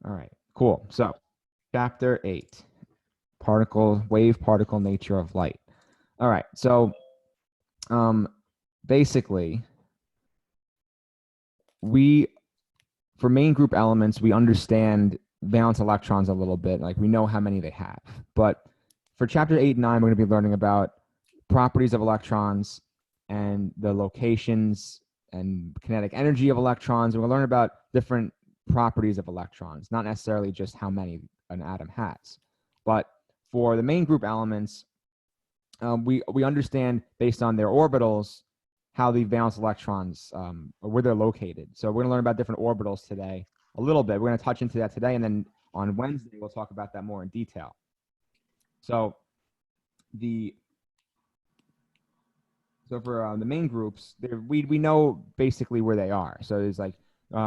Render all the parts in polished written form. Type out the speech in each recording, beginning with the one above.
All right, cool. So, chapter 8, wave particle nature of light. All right, so basically, for main group elements, we understand valence electrons a little bit, like we know how many they have. But for chapter 8 and 9, we're going to be learning about properties of electrons and the locations and kinetic energy of electrons. And we'll learn about different properties of electrons, not necessarily just how many an atom has. But for the main group elements, we understand based on their orbitals how the valence electrons, or where they're located. So we're going to learn about different orbitals today a little bit. We're going to touch into that today, and then on Wednesday, we'll talk about that more in detail. So for the main groups, we know basically where they are. So there's like,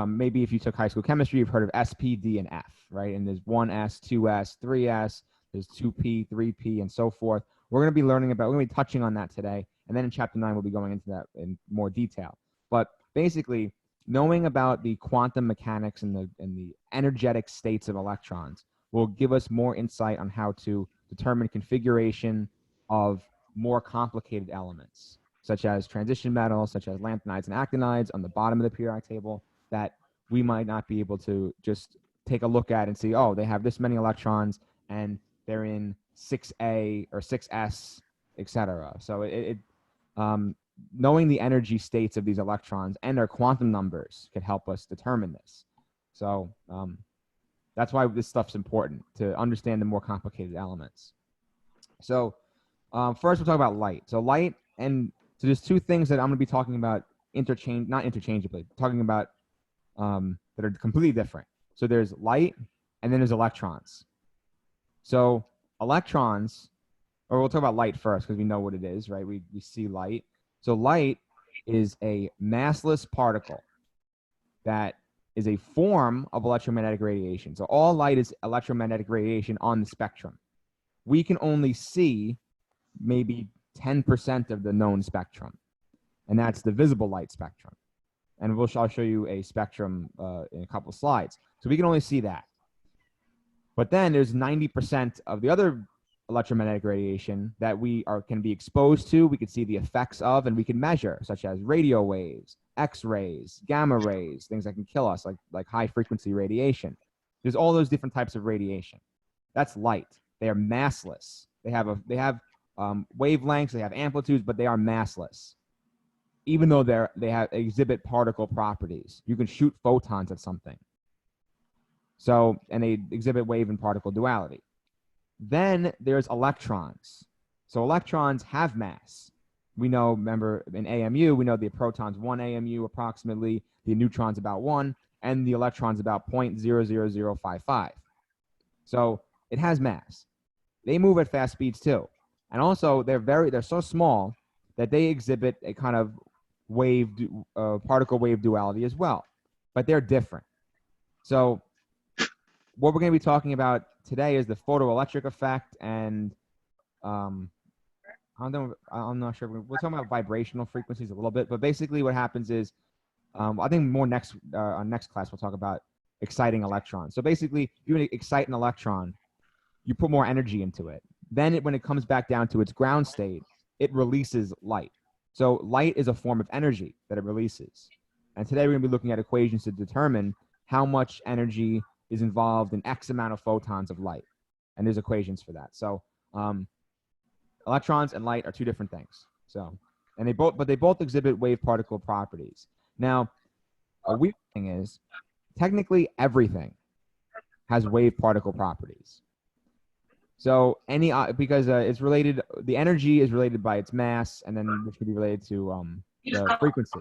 maybe if you took high school chemistry, you've heard of S, P, D, and F, right? And there's 1s, 2s, 3s, there's 2p, 3p, and so forth. We're going to be we're going to be touching on that today. And then in chapter 9, we'll be going into that in more detail. But basically, knowing about the quantum mechanics and the energetic states of electrons will give us more insight on how to determine configuration of more complicated elements, such as transition metals, such as lanthanides and actinides on the bottom of the periodic table, that we might not be able to just take a look at and see, oh, they have this many electrons and they're in 6A or 6S, etc. So knowing the energy states of these electrons and their quantum numbers could help us determine this. So that's why this stuff's important, to understand the more complicated elements. So first we'll talk about light. So light, and so there's two things that I'm going to be talking about not interchangeably, talking about that are completely different. So there's light and then there's electrons. So electrons, or we'll talk about light first because we know what it is, right? We see light. So light is a massless particle that is a form of electromagnetic radiation. So all light is electromagnetic radiation on the spectrum. We can only see maybe 10% of the known spectrum, and that's the visible light spectrum. And I'll show you a spectrum in a couple of slides. So we can only see that. But then there's 90% of the other electromagnetic radiation that can be exposed to, we can see the effects of, and we can measure, such as radio waves, X-rays, gamma rays, things that can kill us, like high frequency radiation. There's all those different types of radiation. That's light. They are massless. They have wavelengths, they have amplitudes, but they are massless. Even though they exhibit particle properties, you can shoot photons at something. So, and they exhibit wave and particle duality. Then there's electrons. So electrons have mass. We know, remember in AMU, we know the proton's 1 AMU approximately, the neutron's about 1, and the electron's about 0.00055. So it has mass. They move at fast speeds too. And also they're so small that they exhibit a kind of particle wave duality as well, but they're different. So what we're going to be talking about today is the photoelectric effect, and I'm not sure. We're talking about vibrational frequencies a little bit, but basically what happens is, I think more next class we'll talk about exciting electrons. So basically, if you want to excite an electron, you put more energy into it. Then when it comes back down to its ground state, it releases light. So light is a form of energy that it releases. And today we're going to be looking at equations to determine how much energy is involved in X amount of photons of light. And there's equations for that. So electrons and light are two different things. So, and they both exhibit wave particle properties. Now, a weird thing is, technically everything has wave particle properties. So because it's related, the energy is related by its mass, and then which could be related to the frequency.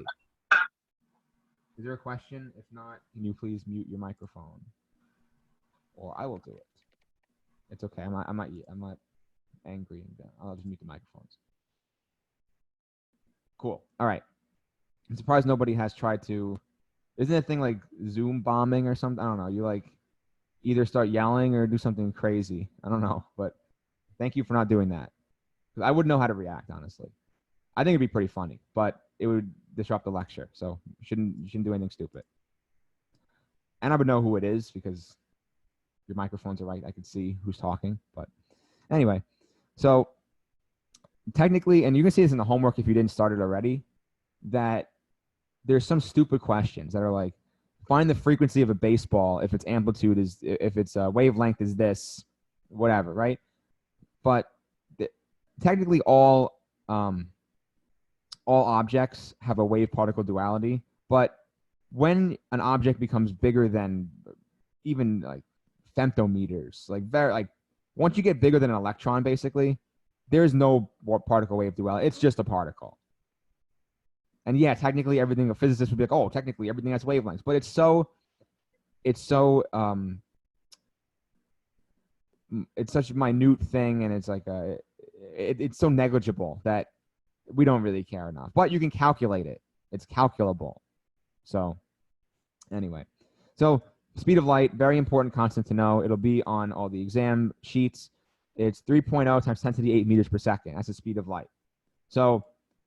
Is there a question? If not, can you please mute your microphone, or I will do it. It's okay. I'm not angry. I'll just mute the microphones. Cool. All right. I'm surprised nobody has tried to. Isn't it a thing like Zoom bombing or something? I don't know. You like either start yelling or do something crazy. I don't know, but thank you for not doing that. Because I wouldn't know how to react, honestly. I think it'd be pretty funny, but it would disrupt the lecture. So you shouldn't do anything stupid. And I would know who it is because your microphones are right, I could see who's talking. But anyway, so technically, and you can see this in the homework if you didn't start it already, that there's some stupid questions that are like, find the frequency of a baseball if its amplitude is, if its wavelength is this, whatever, right? But technically all objects have a wave-particle duality, but when an object becomes bigger than even like femtometers, like once you get bigger than an electron, basically, there's no particle wave duality. It's just a particle. And yeah, technically everything, a physicist would be like, oh, technically everything has wavelengths, but it's such a minute thing, and it's like it's so negligible that we don't really care enough. But you can calculate it. It's calculable. So anyway, so speed of light, very important constant to know. It'll be on all the exam sheets. It's 3.0 times 10 to the 8 meters per second. That's the speed of light. So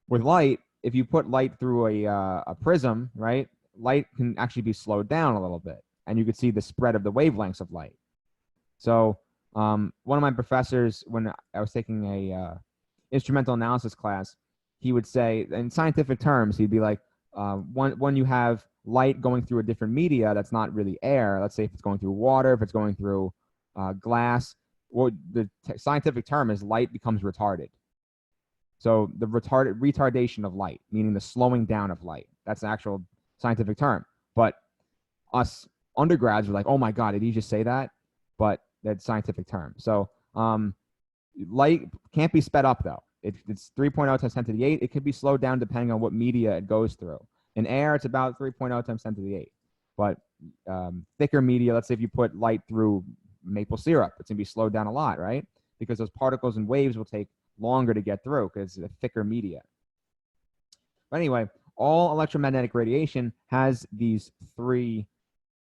with light, if you put light through a prism, right, light can actually be slowed down a little bit, and you could see the spread of the wavelengths of light. So one of my professors, when I was taking a instrumental analysis class, he would say, in scientific terms, he'd be like, when you have light going through a different media that's not really air, let's say if it's going through water, if it's going through glass, well, the scientific term is light becomes retarded. So the retardation of light, meaning the slowing down of light. That's an actual scientific term. But us undergrads were like, oh my God, did he just say that? But that's scientific term. So light can't be sped up though. It's 3.0 times 10 to the 8. It could be slowed down depending on what media it goes through. In air, it's about 3.0 times 10 to the 8. But thicker media, let's say if you put light through maple syrup, it's going to be slowed down a lot, right? Because those particles and waves will take longer to get through because it's a thicker media. But anyway, all electromagnetic radiation has these three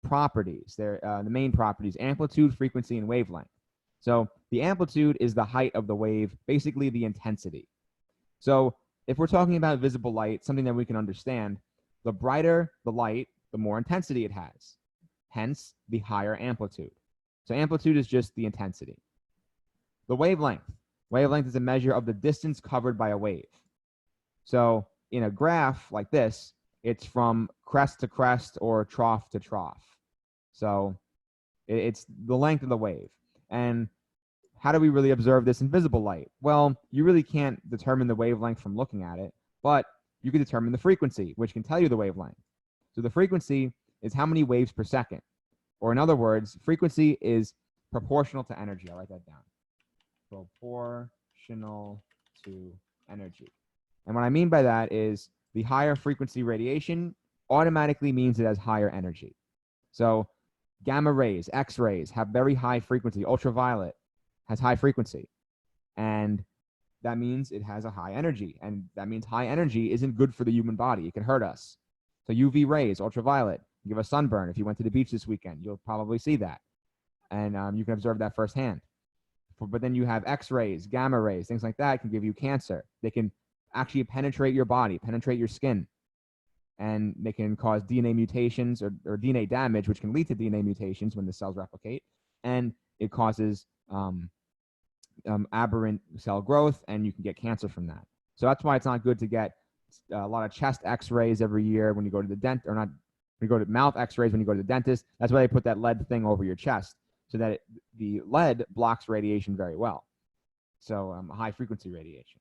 properties. They're the main properties: amplitude, frequency, and wavelength. So the amplitude is the height of the wave, basically the intensity. So if we're talking about visible light, something that we can understand, the brighter the light, the more intensity it has, hence the higher amplitude. So amplitude is just the intensity. The wavelength. Wavelength is a measure of the distance covered by a wave. So in a graph like this, it's from crest to crest or trough to trough. So it's the length of the wave. And how do we really observe this in visible light? Well, you really can't determine the wavelength from looking at it, but you can determine the frequency, which can tell you the wavelength. So the frequency is how many waves per second. Or in other words, frequency is proportional to energy. I'll write that down. Proportional to energy. And what I mean by that is the higher frequency radiation automatically means it has higher energy. So gamma rays, X-rays have very high frequency. Ultraviolet has high frequency. And that means it has a high energy. And that means high energy isn't good for the human body. It can hurt us. So UV rays, ultraviolet, give a sunburn. If you went to the beach this weekend, you'll probably see that. And you can observe that firsthand. But then you have X-rays, gamma rays, things like that can give you cancer. They can actually penetrate your body, penetrate your skin. And they can cause DNA mutations or DNA damage, which can lead to DNA mutations when the cells replicate. And it causes aberrant cell growth, and you can get cancer from that. So that's why it's not good to get a lot of chest X-rays every year when you go to the dentist, or not, when you go to mouth X-rays when you go to the dentist. That's why they put that lead thing over your chest, so that the lead blocks radiation very well. So high frequency radiation.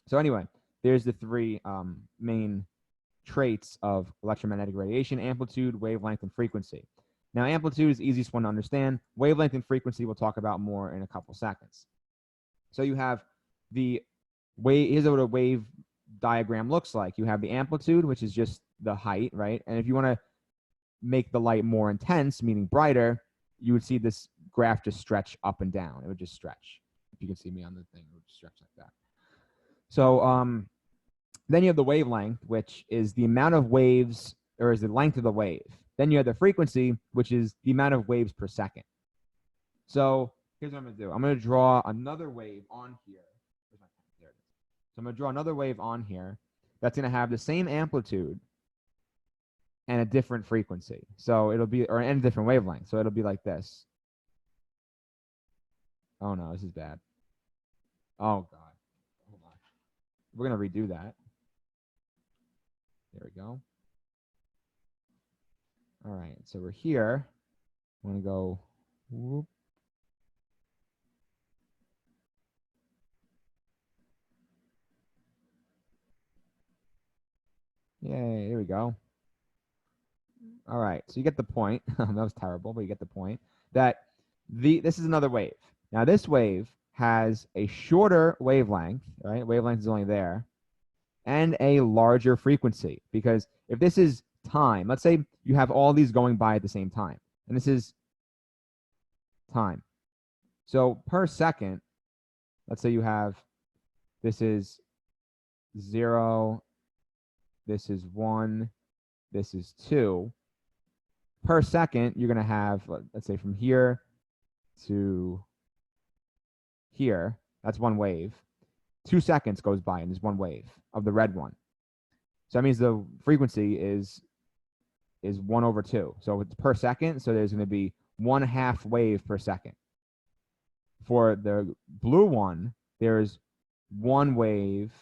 So anyway, there's the three main traits of electromagnetic radiation: amplitude, wavelength, and frequency. Now, amplitude is the easiest one to understand. Wavelength and frequency we'll talk about more in a couple seconds. So you have the wave. Here's what a wave diagram looks like. You have the amplitude, which is just the height, right? And if you want to make the light more intense, meaning brighter, you would see this graph just stretch up and down. It would just stretch. If you can see me on the thing, it would stretch like that. So then you have the wavelength, which is the amount of waves, or is the length of the wave. Then you have the frequency, which is the amount of waves per second. So here's what I'm going to do. I'm going to draw another wave on here. Where's my pen? There it is. So I'm going to draw another wave on here that's going to have the same amplitude and a different frequency. So it'll be, or a different wavelength. So it'll be like this. Oh no, this is bad. Oh God. Hold on. We're gonna redo that. There we go. All right, so we're here. I'm gonna go. Whoop. Yay! There we go. All right, so you get the point. That was terrible, but you get the point. That this is another wave. Now this wave has a shorter wavelength, right? Wavelength is only there, and a larger frequency. Because if this is time, let's say you have all these going by at the same time, and this is time. So per second, let's say you have, this is 0, this is 1, this is 2. Per second, you're going to have, let's say from here to here, that's one wave. 2 seconds goes by and there's one wave of the red one. So that means the frequency is 1/2. So it's per second, so there's going to be 1/2 wave per second. For the blue one, there's one wave,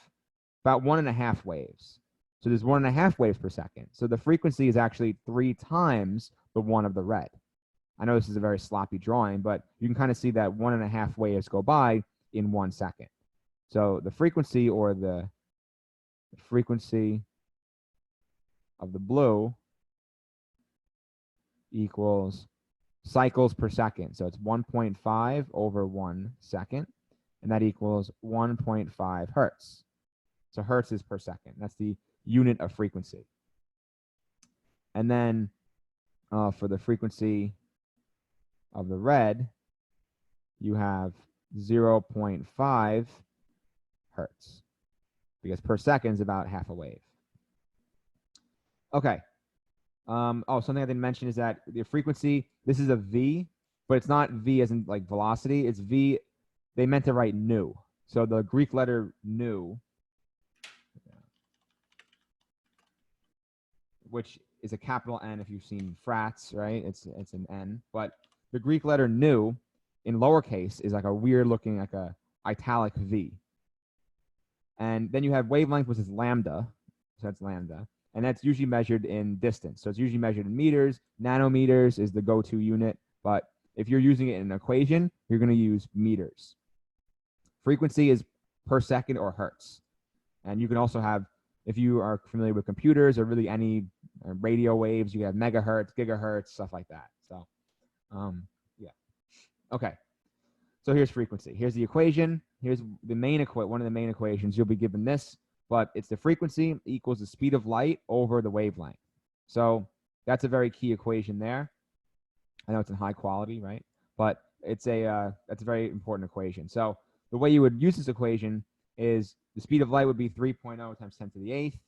about 1.5 waves. So there's 1.5 waves per second. So the frequency is actually 3 times the one of the red. I know this is a very sloppy drawing, but you can kind of see that 1.5 waves go by in 1 second. So the frequency, or the frequency of the blue, equals cycles per second. So it's 1.5 over 1 second, and that equals 1.5 hertz. So hertz is per second. That's the unit of frequency. And then for the frequency of the red, you have 0.5 hertz, because per second is about half a wave. Okay. Oh, something I didn't mention is that the frequency, this is a V, but it's not V as in like velocity. It's V. They meant to write nu. So the Greek letter nu, which is a capital N if you've seen frats, right? It's an N. But the Greek letter nu in lowercase is like a weird looking, like a italic V. And then you have wavelength, which is lambda. So that's lambda. And that's usually measured in distance. So it's usually measured in meters. Nanometers is the go-to unit. But if you're using it in an equation, you're going to use meters. Frequency is per second or hertz. And you can also have, if you are familiar with computers or really any radio waves, you have megahertz, gigahertz, stuff like that. So, yeah. Okay. So here's frequency. Here's the equation. Here's the main one of the main equations. You'll be given this, but it's the frequency equals the speed of light over the wavelength. So that's a very key equation there. I know it's in high quality, right? But it's that's a very important equation. So the way you would use this equation is the speed of light would be 3.0 times 10 to the 8th.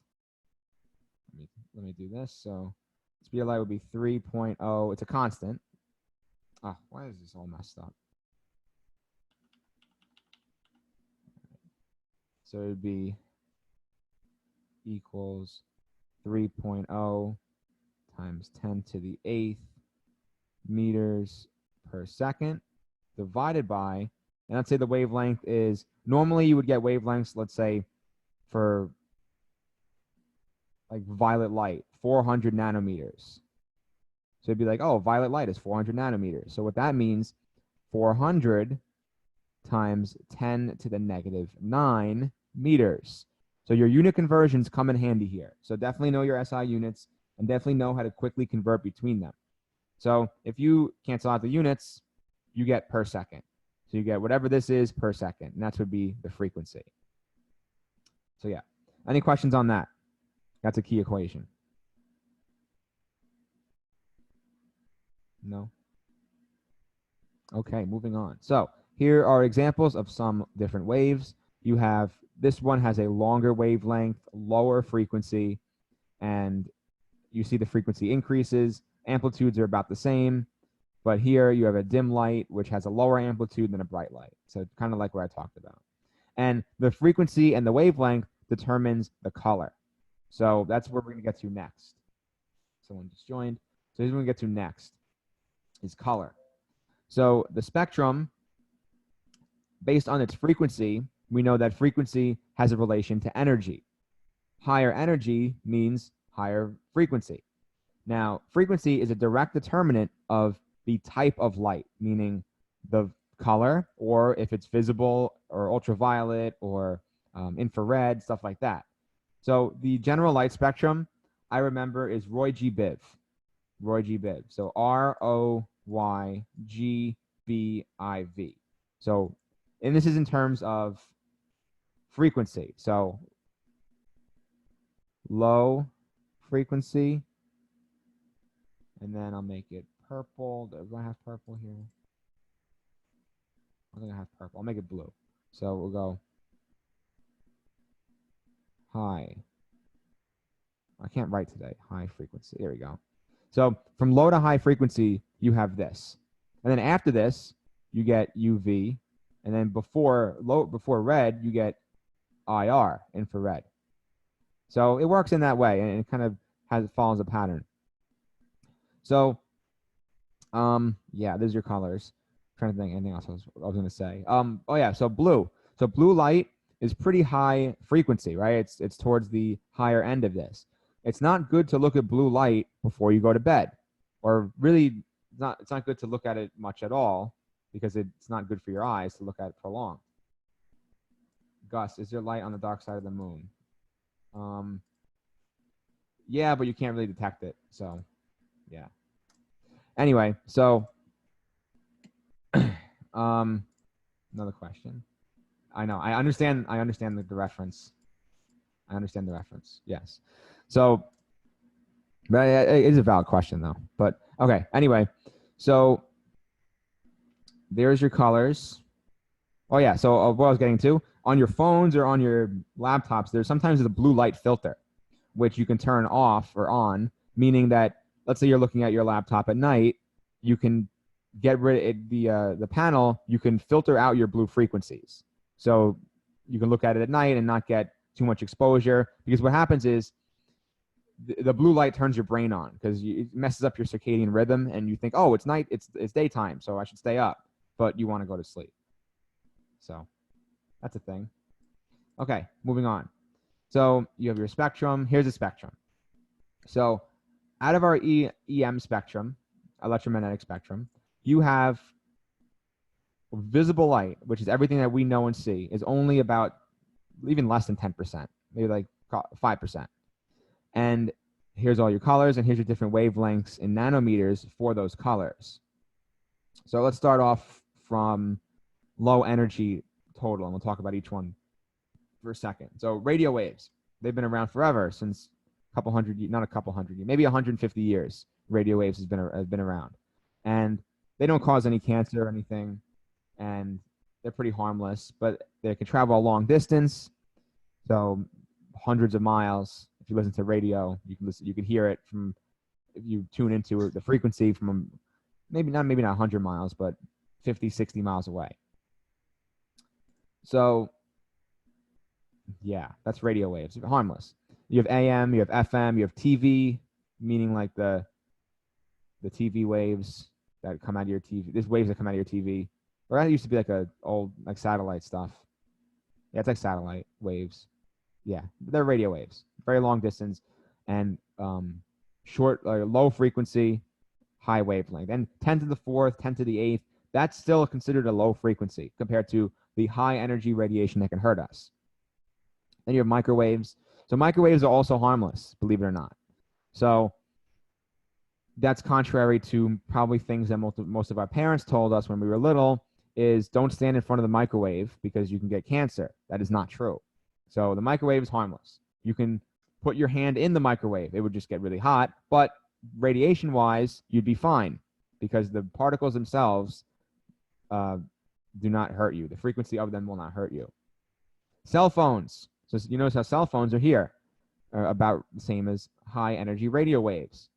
Let me do this. So speed of light would be 3.0. It's a constant. Oh, why is this all messed up? So it would be equals 3.0 times 10 to the 8th meters per second divided by, and let's say the wavelength is, normally you would get wavelengths, let's say for like violet light, 400 nanometers. So it'd be like, oh, violet light is 400 nanometers. So what that means, 400 times 10 to the negative 9 meters. So your unit conversions come in handy here. So definitely know your SI units and definitely know how to quickly convert between them. So if you cancel out the units, you get per second. So you get whatever this is per second, and that would be the frequency. So yeah, any questions on that? That's a key equation. No? Okay, moving on. So here are examples of some different waves. You have, this one has a longer wavelength, lower frequency, and you see the frequency increases. Amplitudes are about the same, but here you have a dim light, which has a lower amplitude than a bright light. So kind of like what I talked about. And the frequency and the wavelength determines the color. So that's where we're going to get to next. Someone just joined. So here's what we get to next, is color. So the spectrum based on its frequency, we know that frequency has a relation to energy. Higher energy means higher frequency. Now, frequency is a direct determinant of the type of light, meaning the color, or if it's visible or ultraviolet or infrared, stuff like that. So the general light spectrum, I remember, is Roy G. Biv. Roy G. Biv. So ROYGBIV. So, and this is in terms of frequency. So low frequency, and then I'll make it purple. Do I have purple here? I think I have purple. I'll make it blue. So we'll go high. I can't write today. High frequency. There we go. So from low to high frequency, you have this. And then after this, you get UV. And then before red, you get IR, infrared. So it works in that way, and it kind of follows a pattern. So, yeah, there's your colors. I'm trying to think anything else I was going to say. Oh yeah, so blue. So blue light is pretty high frequency, right? It's towards the higher end of this. It's not good to look at blue light before you go to bed, or really it's not good to look at it much at all, because it's not good for your eyes to look at it prolonged. Gus, is there light on the dark side of the moon? Yeah, but you can't really detect it. So, yeah. Anyway, so another question. I know. I understand the reference. I understand the reference. Yes. So, but it is a valid question though. But okay. Anyway, so there's your colors. Oh yeah. So what I was getting to, on your phones or on your laptops, there's sometimes a blue light filter, which you can turn off or on, meaning that, let's say you're looking at your laptop at night, you can get rid of the panel, you can filter out your blue frequencies. So you can look at it at night and not get too much exposure, because what happens is the blue light turns your brain on, because it messes up your circadian rhythm, and you think, oh, it's night, it's daytime, so I should stay up, but you want to go to sleep. So that's a thing. Okay, moving on. So you have your spectrum. Here's a spectrum. So out of our EM spectrum, electromagnetic spectrum, you have visible light, which is everything that we know and see, is only about even less than 10%, maybe like 5%. And here's all your colors, and here's your different wavelengths in nanometers for those colors. So let's start off from low energy total, and we'll talk about each one for a second. So radio waves, they've been around forever, since not a couple hundred years, maybe 150 years. Radio waves has been around, and they don't cause any cancer or anything, and they're pretty harmless, but they can travel a long distance, so hundreds of miles. If you listen to radio, you can hear it from, if you tune into the frequency from maybe not 100 miles, but 50, 60 miles away. So yeah, that's radio waves, harmless. You have AM, you have FM, you have TV, meaning like the TV waves that come out of your TV. There's waves that come out of your TV. Or that used to be like a old like satellite stuff. Yeah, it's like satellite waves. Yeah, they're radio waves, very long distance, and short, low frequency, high wavelength. And 10 to the 4th, 10 to the 8th, that's still considered a low frequency compared to the high energy radiation that can hurt us. Then you have microwaves. So microwaves are also harmless, believe it or not. So that's contrary to probably things that most of our parents told us when we were little, is don't stand in front of the microwave because you can get cancer. That is not true. So the microwave is harmless. You can put your hand in the microwave. It would just get really hot, but radiation-wise, you'd be fine because the particles themselves do not hurt you. The frequency of them will not hurt you. Cell phones. So you notice how cell phones are here, are about the same as high energy radio waves.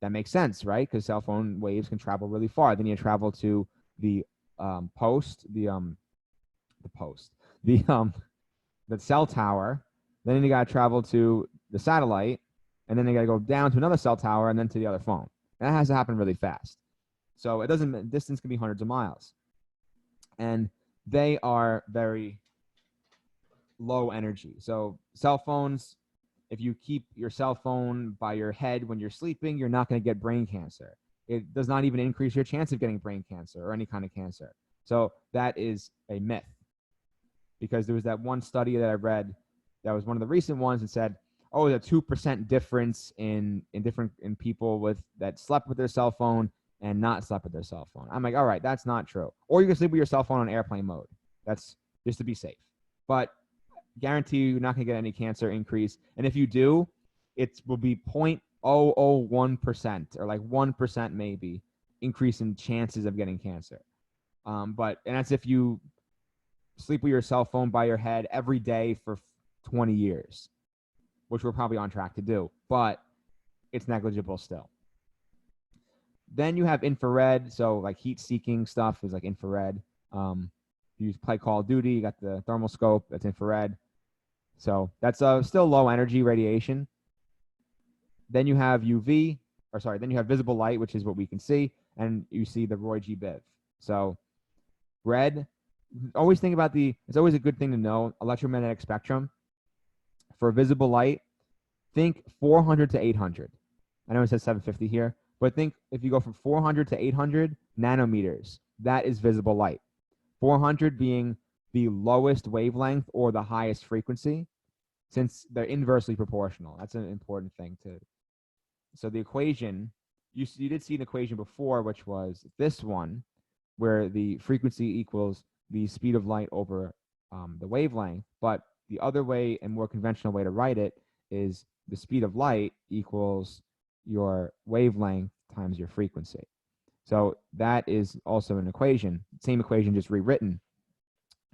That makes sense, right? Because cell phone waves can travel really far. Then you travel to the cell tower. Then you got to travel to the satellite, and then you got to go down to another cell tower, and then to the other phone. That has to happen really fast. So it doesn't. Distance can be hundreds of miles, and they are very low energy. So cell phones, if you keep your cell phone by your head when you're sleeping, you're not going to get brain cancer. It does not even increase your chance of getting brain cancer or any kind of cancer. So that is a myth, because there was that one study that I read that was one of the recent ones that said, oh, the 2% difference in people with that slept with their cell phone and not slept with their cell phone. I'm like, all right, that's not true. Or you can sleep with your cell phone on airplane mode. That's just to be safe. But guarantee you're not going to get any cancer increase. And if you do, it will be 0.001% or like 1% maybe increase in chances of getting cancer. And that's if you sleep with your cell phone by your head every day for 20 years, which we're probably on track to do, but it's negligible still. Then you have infrared. So like heat seeking stuff is like infrared. You play Call of Duty, you got the thermal scope, that's infrared. So that's still low energy radiation. Then you have UV, then you have visible light, which is what we can see, and you see the Roy G. Biv. So red, always think about it's always a good thing to know, electromagnetic spectrum. For visible light, think 400 to 800. I know it says 750 here, but think if you go from 400 to 800 nanometers, that is visible light. 400 being the lowest wavelength or the highest frequency, since they're inversely proportional. That's an important thing too. So the equation, you did see an equation before, which was this one, where the frequency equals the speed of light over the wavelength. But the other way and more conventional way to write it is the speed of light equals your wavelength times your frequency. So that is also an equation, same equation, just rewritten,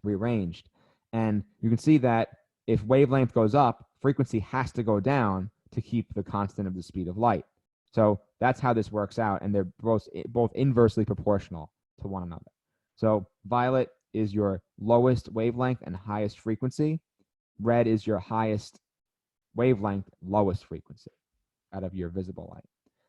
rearranged. And you can see that if wavelength goes up, frequency has to go down to keep the constant of the speed of light. So that's how this works out, and they're both inversely proportional to one another. So violet is your lowest wavelength and highest frequency. Red is your highest wavelength, lowest frequency out of your visible light.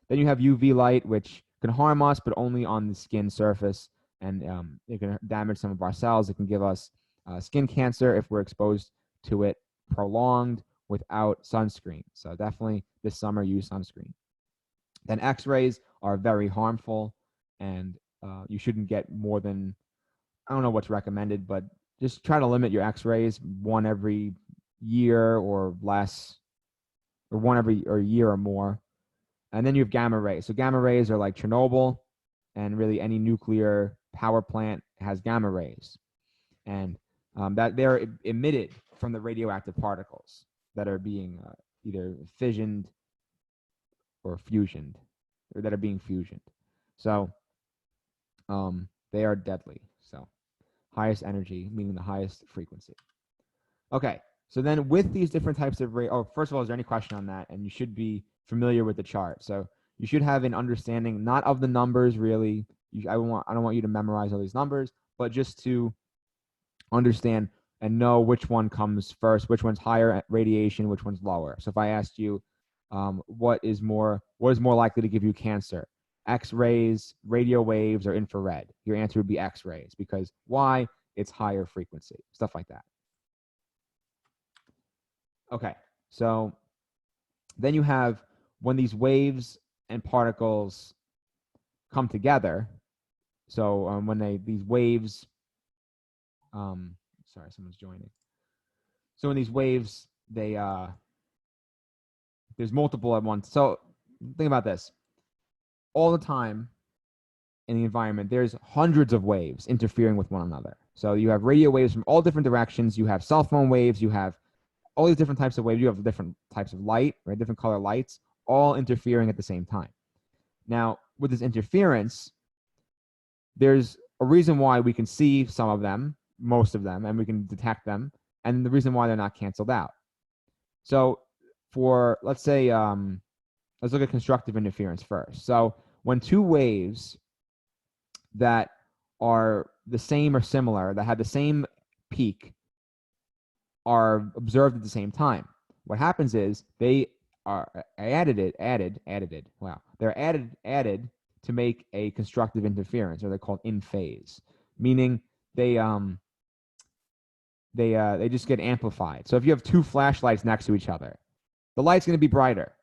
Then you have UV light, which can harm us, but only on the skin surface, and it can damage some of our cells. It can give us skin cancer if we're exposed to it prolonged without sunscreen. So definitely this summer use sunscreen. Then X-rays are very harmful, and you shouldn't get more than, I don't know what's recommended, but just try to limit your X-rays, one every year or less, or one every year or more. And then you have gamma rays. So gamma rays are like Chernobyl, and really any nuclear power plant has gamma rays, and that they're emitted from the radioactive particles that are being either fissioned or fusioned, or that are being fusioned. So they are deadly. So highest energy, meaning the highest frequency. Okay, so then with these different types of first of all, is there any question on that? And you should be familiar with the chart. So you should have an understanding, not of the numbers really. I don't want you to memorize all these numbers, but just to understand and know which one comes first, which one's higher radiation, which one's lower. So if I asked you, what is more likely to give you cancer? X-rays, radio waves, or infrared? Your answer would be X-rays, because why? It's higher frequency, stuff like that. Okay, so then you have when these waves and particles come together. So when these waves, sorry, someone's joining. So in these waves, there's multiple at once. So think about this. All the time in the environment, there's hundreds of waves interfering with one another. So you have radio waves from all different directions. You have cell phone waves. You have all these different types of waves. You have different types of light, right? Different color lights, all interfering at the same time. Now, with this interference, there's a reason why we can see some of them, most of them, and we can detect them, and the reason why they're not canceled out. So for, let's say, let's look at constructive interference first. So when two waves that are the same or similar, that have the same peak, are observed at the same time, what happens is they are added. Wow. They're added to make a constructive interference, or they're called in phase, meaning they they just get amplified. So if you have two flashlights next to each other, the light's going to be brighter.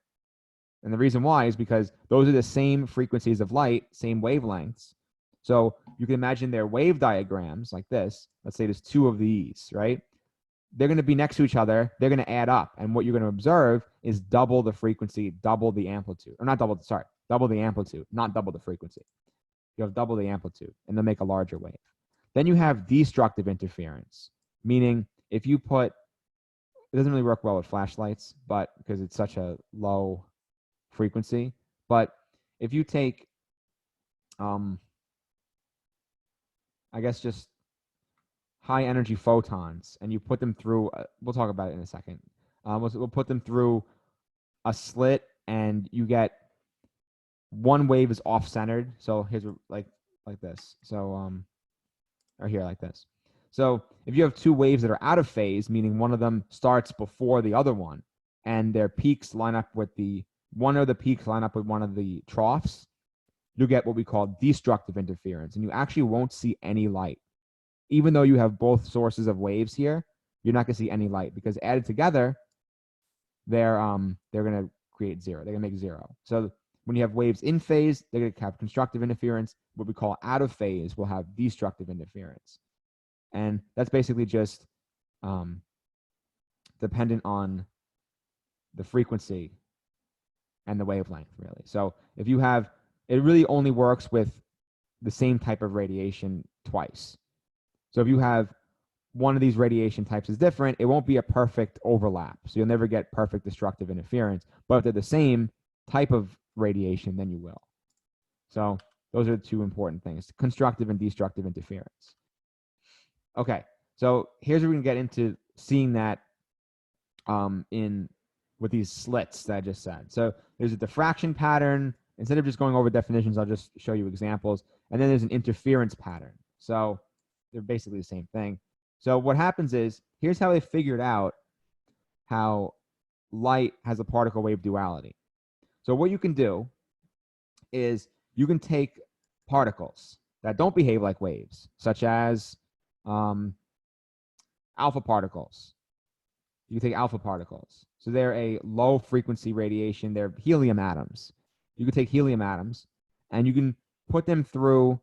And the reason why is because those are the same frequencies of light, same wavelengths. So you can imagine their wave diagrams like this. Let's say there's two of these, right? They're going to be next to each other. They're going to add up. And what you're going to observe is double the frequency, double the amplitude. Or not double, sorry, double the amplitude, not double the frequency. You have double the amplitude, and they'll make a larger wave. Then you have destructive interference, meaning if you put, it doesn't really work well with flashlights, but because it's such a low frequency. But if you take, I guess just high energy photons and you put them through, we'll talk about it in a second. We'll put them through a slit and you get one wave is off centered. So here's like this. So, or here like this. So if you have two waves that are out of phase, meaning one of them starts before the other one and their peaks line up with one of the peaks line up with one of the troughs, you'll get what we call destructive interference. And you actually won't see any light. Even though you have both sources of waves here, you're not going to see any light because added together, they're going to create zero. They're going to make zero. So when you have waves in phase, they're going to have constructive interference. What we call out of phase will have destructive interference. And that's basically just dependent on the frequency and the wavelength, really. So if you have, it really only works with the same type of radiation twice. So if you have one of these radiation types is different, it won't be a perfect overlap. So you'll never get perfect destructive interference. But if they're the same type of radiation, then you will. So those are the two important things, constructive and destructive interference. Okay, so here's where we can get into seeing that with these slits that I just said. So there's a diffraction pattern. Instead of just going over definitions, I'll just show you examples. And then there's an interference pattern. So they're basically the same thing. So what happens is, here's how they figured out how light has a particle wave duality. So what you can do is you can take particles that don't behave like waves, such as alpha particles. You can take alpha particles. So they're a low frequency radiation. They're helium atoms. You can take helium atoms and you can put them through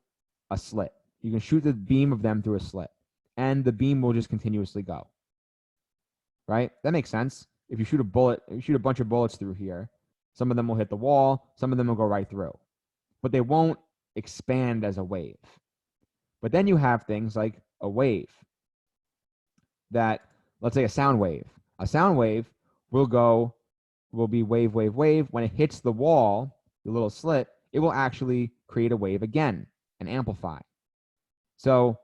a slit. You can shoot the beam of them through a slit and the beam will just continuously go. Right? That makes sense. If you shoot a bullet, you shoot a bunch of bullets through here, some of them will hit the wall, some of them will go right through, but they won't expand as a wave. But then you have things like a wave that, let's say a sound wave. A sound wave will be wave, wave, wave. When it hits the wall, the little slit, it will actually create a wave again and amplify. So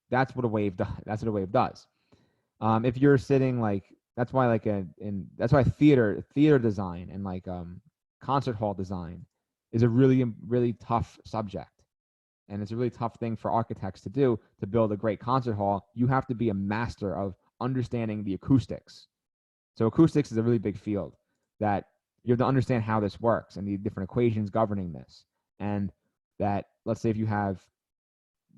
that's what a wave does. That's what a wave does. If you're sitting that's why that's why theater design and concert hall design is a really, really tough subject. And it's a really tough thing for architects to do, to build a great concert hall. You have to be a master of understanding the acoustics. So acoustics is a really big field that you have to understand how this works and the different equations governing this. And that, let's say if you have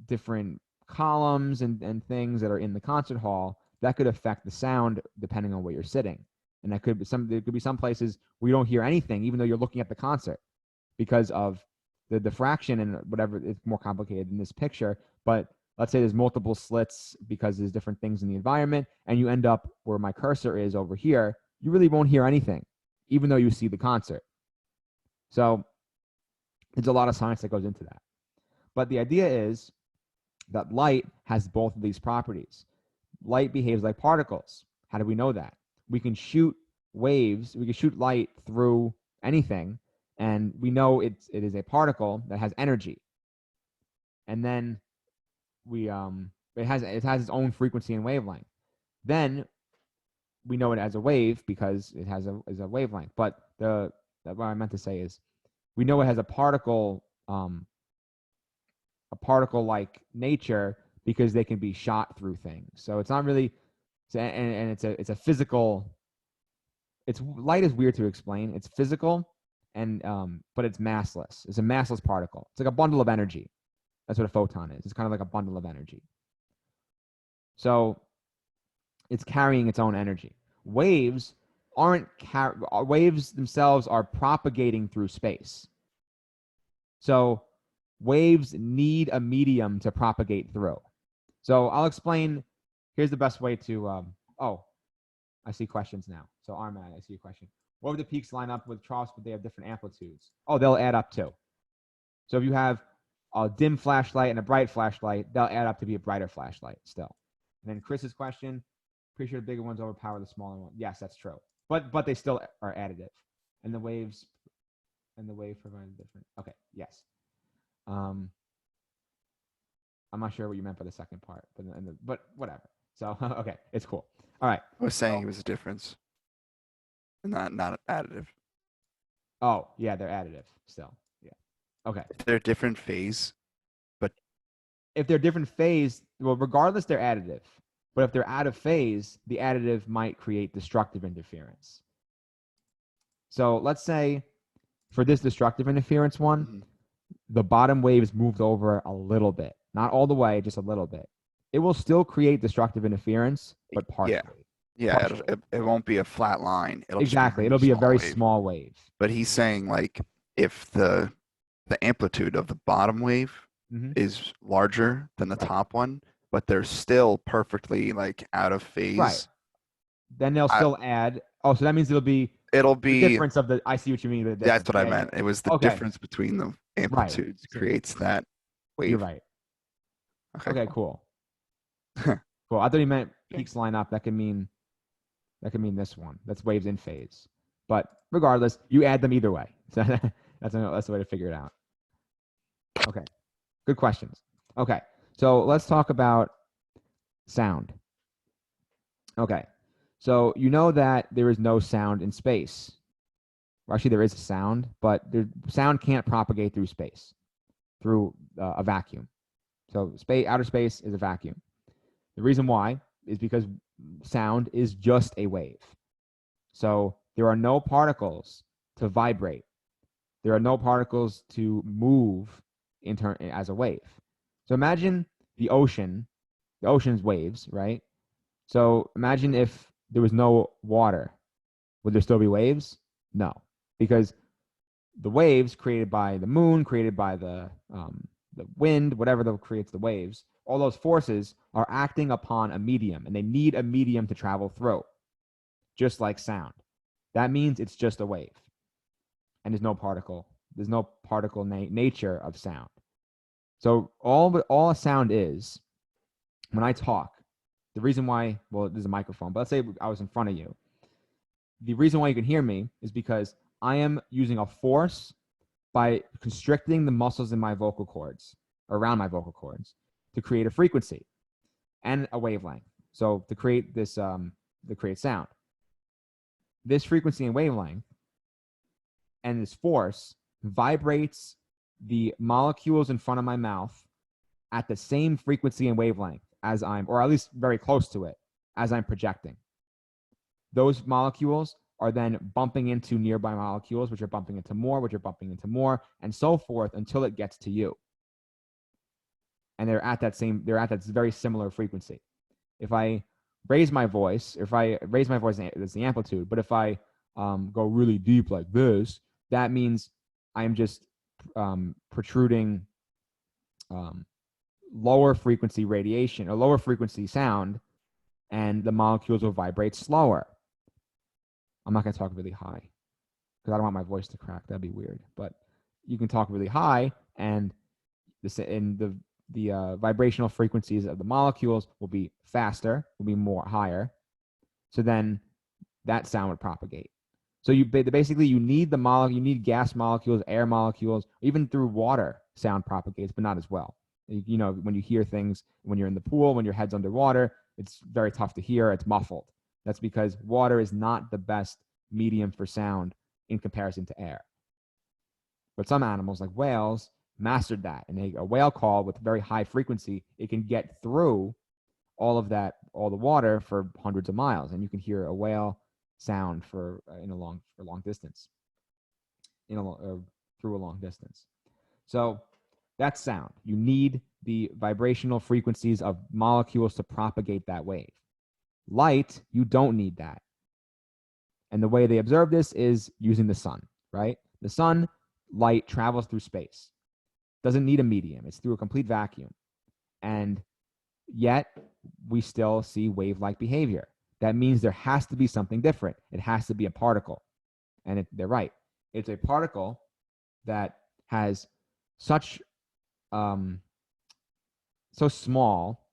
different columns and things that are in the concert hall, that could affect the sound depending on where you're sitting. And there could be some places where you don't hear anything, even though you're looking at the concert, because of the diffraction and whatever. It's more complicated in this picture, but let's say there's multiple slits because there's different things in the environment, and you end up where my cursor is over here, you really won't hear anything, even though you see the concert. So there's a lot of science that goes into that. But the idea is that light has both of these properties. Light behaves like particles. How do we know that? We can shoot waves, we can shoot light through anything, and we know it is a particle that has energy. And then it has its own frequency and wavelength. Then we know it as a wave because it has a wavelength. But what I meant to say is, we know it has a particle-like nature because they can be shot through things. So it's not really, and it's a physical. Light is weird to explain. It's physical, and but it's massless. It's a massless particle. It's like a bundle of energy. That's what a photon is. It's kind of like a bundle of energy. So it's carrying its own energy. Waves waves themselves are propagating through space. So waves need a medium to propagate through. So I'll explain. Here's the best way to. Oh, I see questions now. So Armad, I see a question. What would the peaks line up with troughs, but they have different amplitudes? Oh, they'll add up too. So if you have a dim flashlight and a bright flashlight, they'll add up to be a brighter flashlight still. And then Chris's question, pretty sure the bigger ones overpower the smaller one. Yes, that's true. But they still are additive. And the wave provide different. Okay, yes. I'm not sure what you meant by the second part, but whatever. So okay, it's cool. All right. I was saying it was a difference, not additive. Oh yeah, they're additive still. Yeah. Okay. They're different phase, but if they're different phase, well, regardless, they're additive. But if they're out of phase, the additive might create destructive interference. So let's say for this destructive interference one, the bottom wave is moved over a little bit, not all the way, just a little bit. It will still create destructive interference, but partially. Yeah, it won't be a flat line. It'll be a very small wave. But he's saying like if the amplitude of the bottom wave is larger than the top one, but they're still perfectly like out of phase. Right. Then they'll still add. Oh, so that means it'll be the difference of the. I see what you mean. That's what I meant. It was the difference between the amplitudes creates that wave. You're right. Okay, cool. Cool. I thought he meant peaks line up. That could mean this one. That's waves in phase. But regardless, you add them either way. So that's the way to figure it out. Okay. Good questions. Okay. So let's talk about sound. Okay. So you know that there is no sound in space. Well, actually, there is a sound, but sound can't propagate through space, through a vacuum. So outer space is a vacuum. The reason why is because sound is just a wave. So there are no particles to vibrate. There are no particles to move as a wave. So imagine the ocean. The ocean's waves, right? So imagine if there was no water. Would there still be waves? No, because the waves created by the moon, created by the wind, whatever creates the waves, all those forces are acting upon a medium, and they need a medium to travel through, just like sound. That means it's just a wave, and there's no particle. There's no particle nature of sound. So all a sound is, when I talk, the reason why, well, there's a microphone, but let's say I was in front of you. The reason why you can hear me is because I am using a force by constricting the muscles in my vocal cords, around my vocal cords, to create a frequency and a wavelength. So to create this, to create sound. This frequency and wavelength and this force vibrates the molecules in front of my mouth at the same frequency and wavelength as or at least very close to it, as I'm projecting. Those molecules are then bumping into nearby molecules, which are bumping into more, which are bumping into more, and so forth until it gets to you. And they're at that very similar frequency. If I raise my voice, that's the amplitude. But if I go really deep like this, that means I'm just protruding lower frequency radiation or lower frequency sound, and the molecules will vibrate slower. I'm not going to talk really high because I don't want my voice to crack. That'd be weird. But you can talk really high, and the vibrational frequencies of the molecules will be faster, will be more higher. So then that sound would propagate. So you need you need gas molecules, air molecules, even through water, sound propagates, but not as well. You know, when you hear things, when you're in the pool, when your head's underwater, it's very tough to hear. It's muffled. That's because water is not the best medium for sound in comparison to air. But some animals, like whales, mastered that. And a whale call with very high frequency, it can get through all the water for hundreds of miles. And you can hear a whale sound for a long distance, through a long distance. So that's sound. You need the vibrational frequencies of molecules to propagate that wave. Light, you don't need that. And the way they observe this is using the sun, right? The sun, light travels through space. Doesn't need a medium. It's through a complete vacuum. And yet, we still see wave-like behavior. That means there has to be something different. It has to be a particle. And they're right. It's a particle that has such, so small,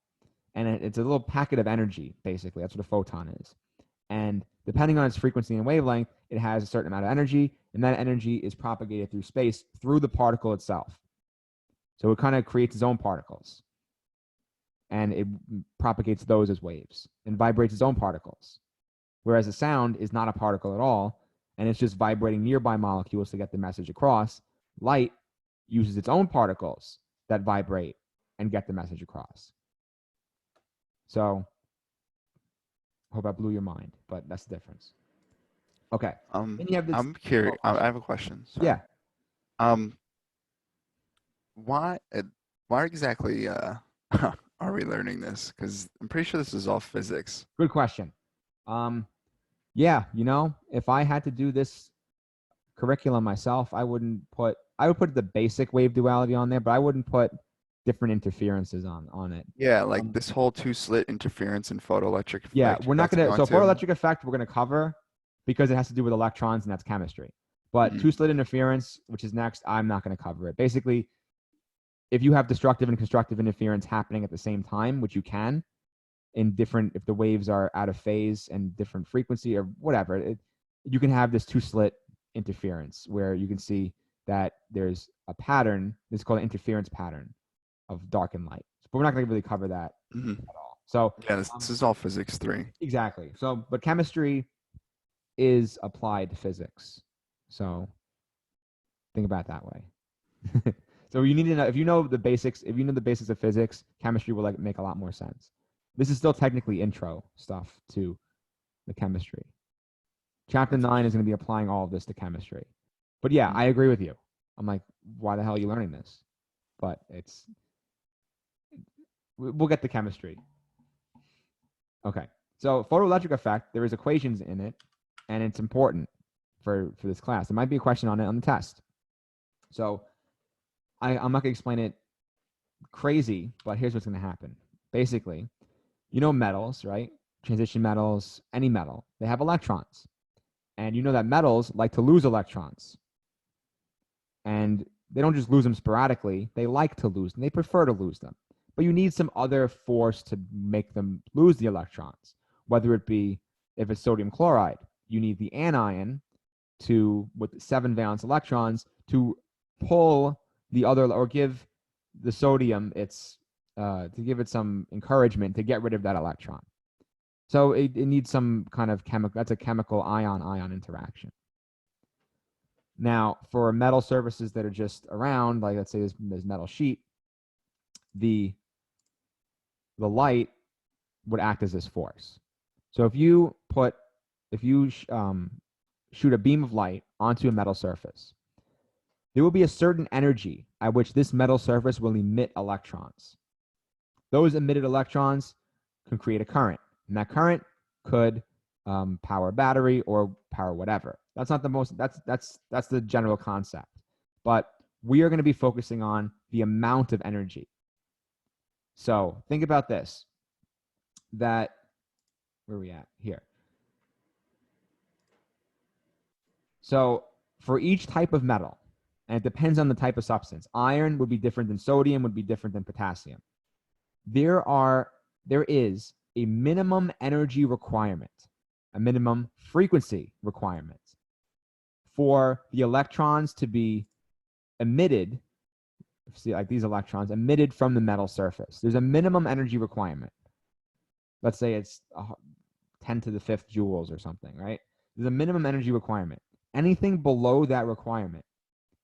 and it's a little packet of energy, basically. That's what a photon is. And depending on its frequency and wavelength, it has a certain amount of energy, and that energy is propagated through space through the particle itself. So it kind of creates its own particles, and it propagates those as waves and vibrates its own particles. Whereas a sound is not a particle at all, and it's just vibrating nearby molecules to get the message across. Light uses its own particles that vibrate and get the message across. So I hope I blew your mind, but that's the difference. Okay. Then you have this, I'm curious. I have a question. Sorry. Yeah. Why exactly are we learning this? Because I'm pretty sure this is all physics. Good question. Yeah, you know, if I had to do this curriculum myself, I would put the basic wave duality on there, but I wouldn't put different interferences on it. Yeah, like this whole two-slit interference and photoelectric effect. Yeah, we're not going to, so photoelectric effect we're going to cover because it has to do with electrons and that's chemistry. But two-slit interference, which is next, I'm not going to cover it. Basically, if you have destructive and constructive interference happening at the same time, which you can, in different, if the waves are out of phase and different frequency or whatever, you can have this two-slit interference where you can see that there's a pattern. This is called an interference pattern of dark and light. But we're not going to really cover that at all. So yeah, this is all physics 3. Exactly. So, but chemistry is applied to physics. So think about it that way. So you need to know, if you know the basics of physics, chemistry will make a lot more sense. This is still technically intro stuff to the chemistry. Chapter 9 is going to be applying all of this to chemistry. But yeah, I agree with you. I'm like, why the hell are you learning this? But we'll get to chemistry. Okay. So photoelectric effect, there is equations in it, and it's important for this class. There might be a question on it on the test. So I'm not going to explain it crazy, but here's what's going to happen. Basically, you know metals, right? Transition metals, any metal, they have electrons. And you know that metals like to lose electrons. And they don't just lose them sporadically. They like to lose them. They prefer to lose them. But you need some other force to make them lose the electrons, whether it be, if it's sodium chloride, you need the anion with 7 valence electrons to pull the other, or give the sodium to give it some encouragement to get rid of that electron. So it needs some kind of chemical, that's a chemical ion-ion interaction. Now, for metal surfaces that are just around, like let's say this metal sheet, the light would act as this force. So if you shoot a beam of light onto a metal surface, there will be a certain energy at which this metal surface will emit electrons. Those emitted electrons can create a current, and that current could power a battery or power whatever. That's not the most, that's the general concept. But we are going to be focusing on the amount of energy. So think about this, where are we at? Here. So for each type of metal, and it depends on the type of substance, iron would be different than sodium, would be different than potassium. There is a minimum energy requirement, a minimum frequency requirement for the electrons to be emitted, see, like these electrons emitted from the metal surface. There's a minimum energy requirement. Let's say it's 10 to the 5th joules or something, right? There's a minimum energy requirement. Anything below that requirement,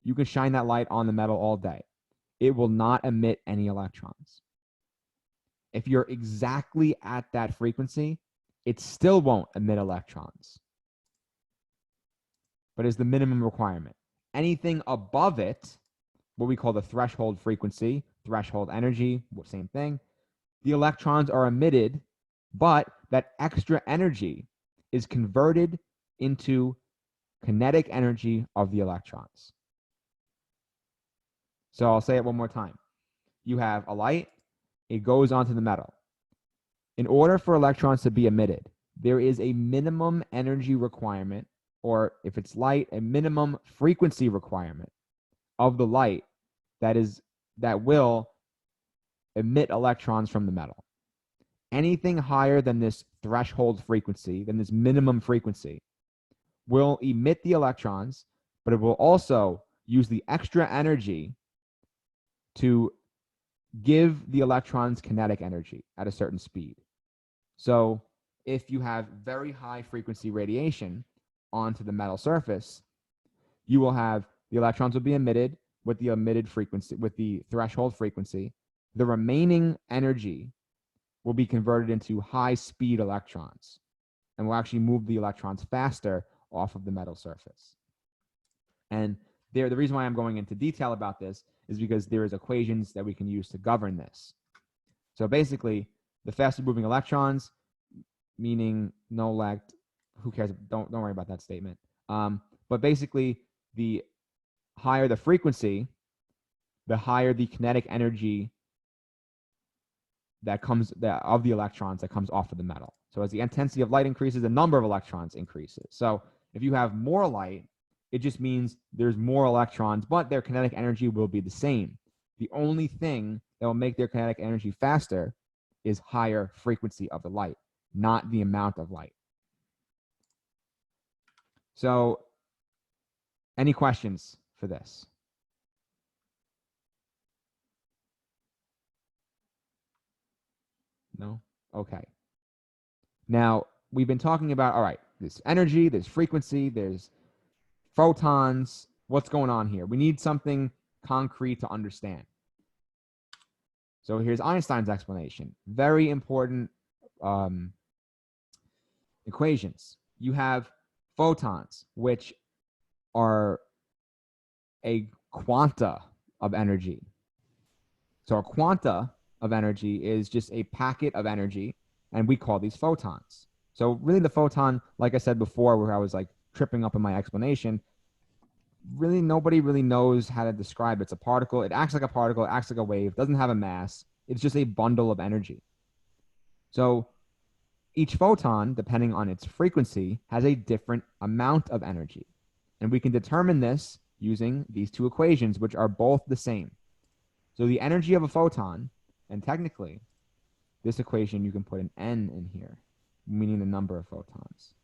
you can shine that light on the metal all day. It will not emit any electrons. If you're exactly at that frequency, it still won't emit electrons. But it's the minimum requirement. Anything above it, what we call the threshold frequency, threshold energy, same thing. The electrons are emitted, but that extra energy is converted into kinetic energy of the electrons. So I'll say it one more time. You have a light, it goes onto the metal. In order for electrons to be emitted, there is a minimum energy requirement, or if it's light, a minimum frequency requirement of the light that will emit electrons from the metal. Anything higher than this threshold frequency, than this minimum frequency, will emit the electrons, but it will also use the extra energy to give the electrons kinetic energy at a certain speed. So if you have very high frequency radiation onto the metal surface, you will have the electrons will be emitted with the emitted frequency, with the threshold frequency. The remaining energy will be converted into high speed electrons and will actually move the electrons faster off of the metal surface. And the reason why I'm going into detail about this is because there is equations that we can use to govern this. So basically, the faster moving electrons, meaning no elect, who cares? Don't worry about that statement. But basically, the higher the frequency, the higher the kinetic energy that comes of the electrons that comes off of the metal. So as the intensity of light increases, the number of electrons increases. So if you have more light, it just means there's more electrons, but their kinetic energy will be the same. The only thing that will make their kinetic energy faster is higher frequency of the light, not the amount of light. So any questions for this? No? Okay. Now, we've been talking about, all right, there's energy, there's frequency, there's photons. What's going on here? We need something concrete to understand. So here's Einstein's explanation. Very important equations. You have photons, which are a quanta of energy. So a quanta of energy is just a packet of energy, and we call these photons. So really the photon, like I said before, where I was like tripping up in my explanation, really nobody really knows how to describe it. It's a particle. It acts like a particle. It acts like a wave. Doesn't have a mass. It's just a bundle of energy. So each photon, depending on its frequency, has a different amount of energy. And we can determine this using these two equations, which are both the same. So the energy of a photon, and technically, this equation, you can put an n in here, meaning the number of photons.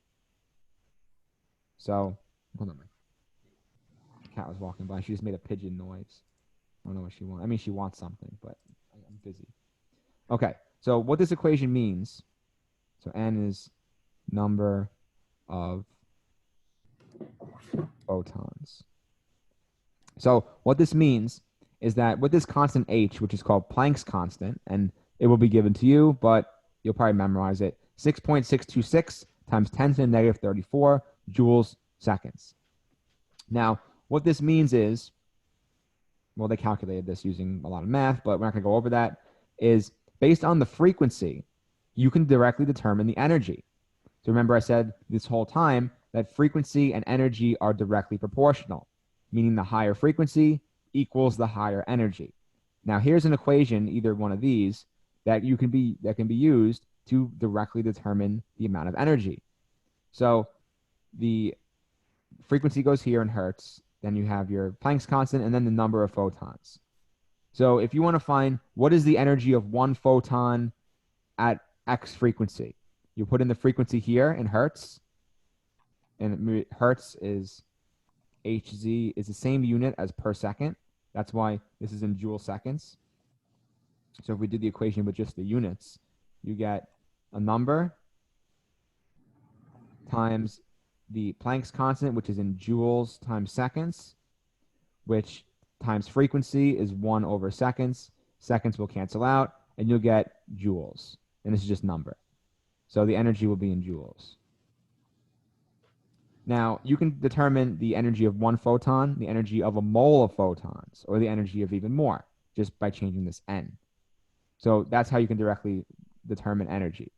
So, hold on. My cat was walking by. She just made a pigeon noise. I don't know what she wants. I mean, she wants something, but I'm busy. Okay, so what this equation means, so n is number of photons. So what this means is that with this constant h, which is called Planck's constant, and it will be given to you, but you'll probably memorize it, 6.626 times 10 to the negative 34 joules seconds. Now, what this means is, well, they calculated this using a lot of math, but we're not going to go over that, is based on the frequency, you can directly determine the energy. So remember I said this whole time that frequency and energy are directly proportional, meaning the higher frequency equals the higher energy. Now here's an equation, either one of these, that can be used to directly determine the amount of energy. So the frequency goes here in hertz, then you have your Planck's constant, and then the number of photons. So if you want to find what is the energy of one photon at x frequency, you put in the frequency here in hertz, and hertz is Hz is the same unit as per second. That's why this is in joule seconds. So if we did the equation with just the units, you get a number times the Planck's constant, which is in joules times seconds, which times frequency is 1 over seconds. Seconds will cancel out, and you'll get joules. And this is just number. So the energy will be in joules. Now, you can determine the energy of one photon, the energy of a mole of photons, or the energy of even more. just by changing this n. So that's how you can directly determine energy.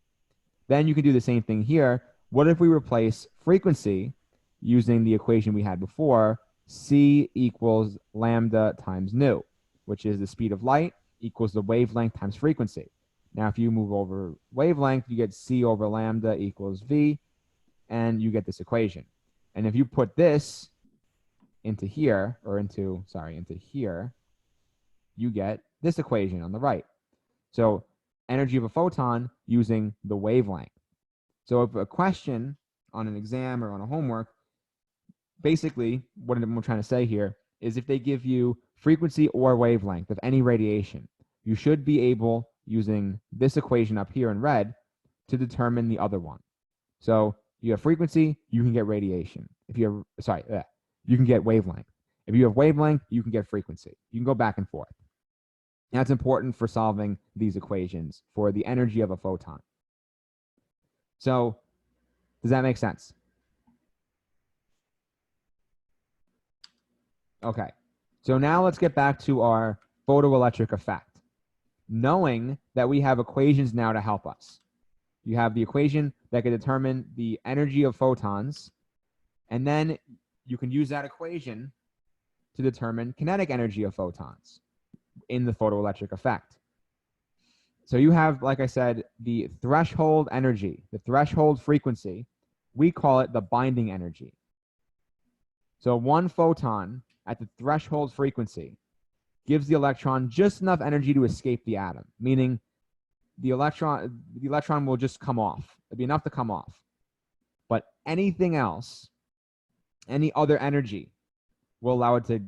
Then you can do the same thing here. What if we replace frequency using the equation we had before, c equals lambda times nu, which is the speed of light equals the wavelength times frequency. Now, if you move over wavelength, you get c over lambda equals v, and you get this equation. And if you put this into here, or into here, you get this equation on the right. So energy of a photon using the wavelength. So if a question on an exam or on a homework, basically what I'm trying to say here is if they give you frequency or wavelength of any radiation, you should be able, using this equation up here in red, to determine the other one. So you have frequency, you can get radiation. If you have, you can get wavelength. If you have wavelength, you can get frequency. You can go back and forth. And that's important for solving these equations for the energy of a photon. So does that make sense? Okay. So now let's get back to our photoelectric effect. Knowing that we have equations now to help us. You have the equation that can determine the energy of photons, and then you can use that equation to determine kinetic energy of photons in the photoelectric effect. So you have, like I said, the threshold energy, the threshold frequency. We call it the binding energy. So one photon at the threshold frequency gives the electron just enough energy to escape the atom, meaning the electron will just come off. It'll be enough to come off. But anything else, any other energy, will allow it to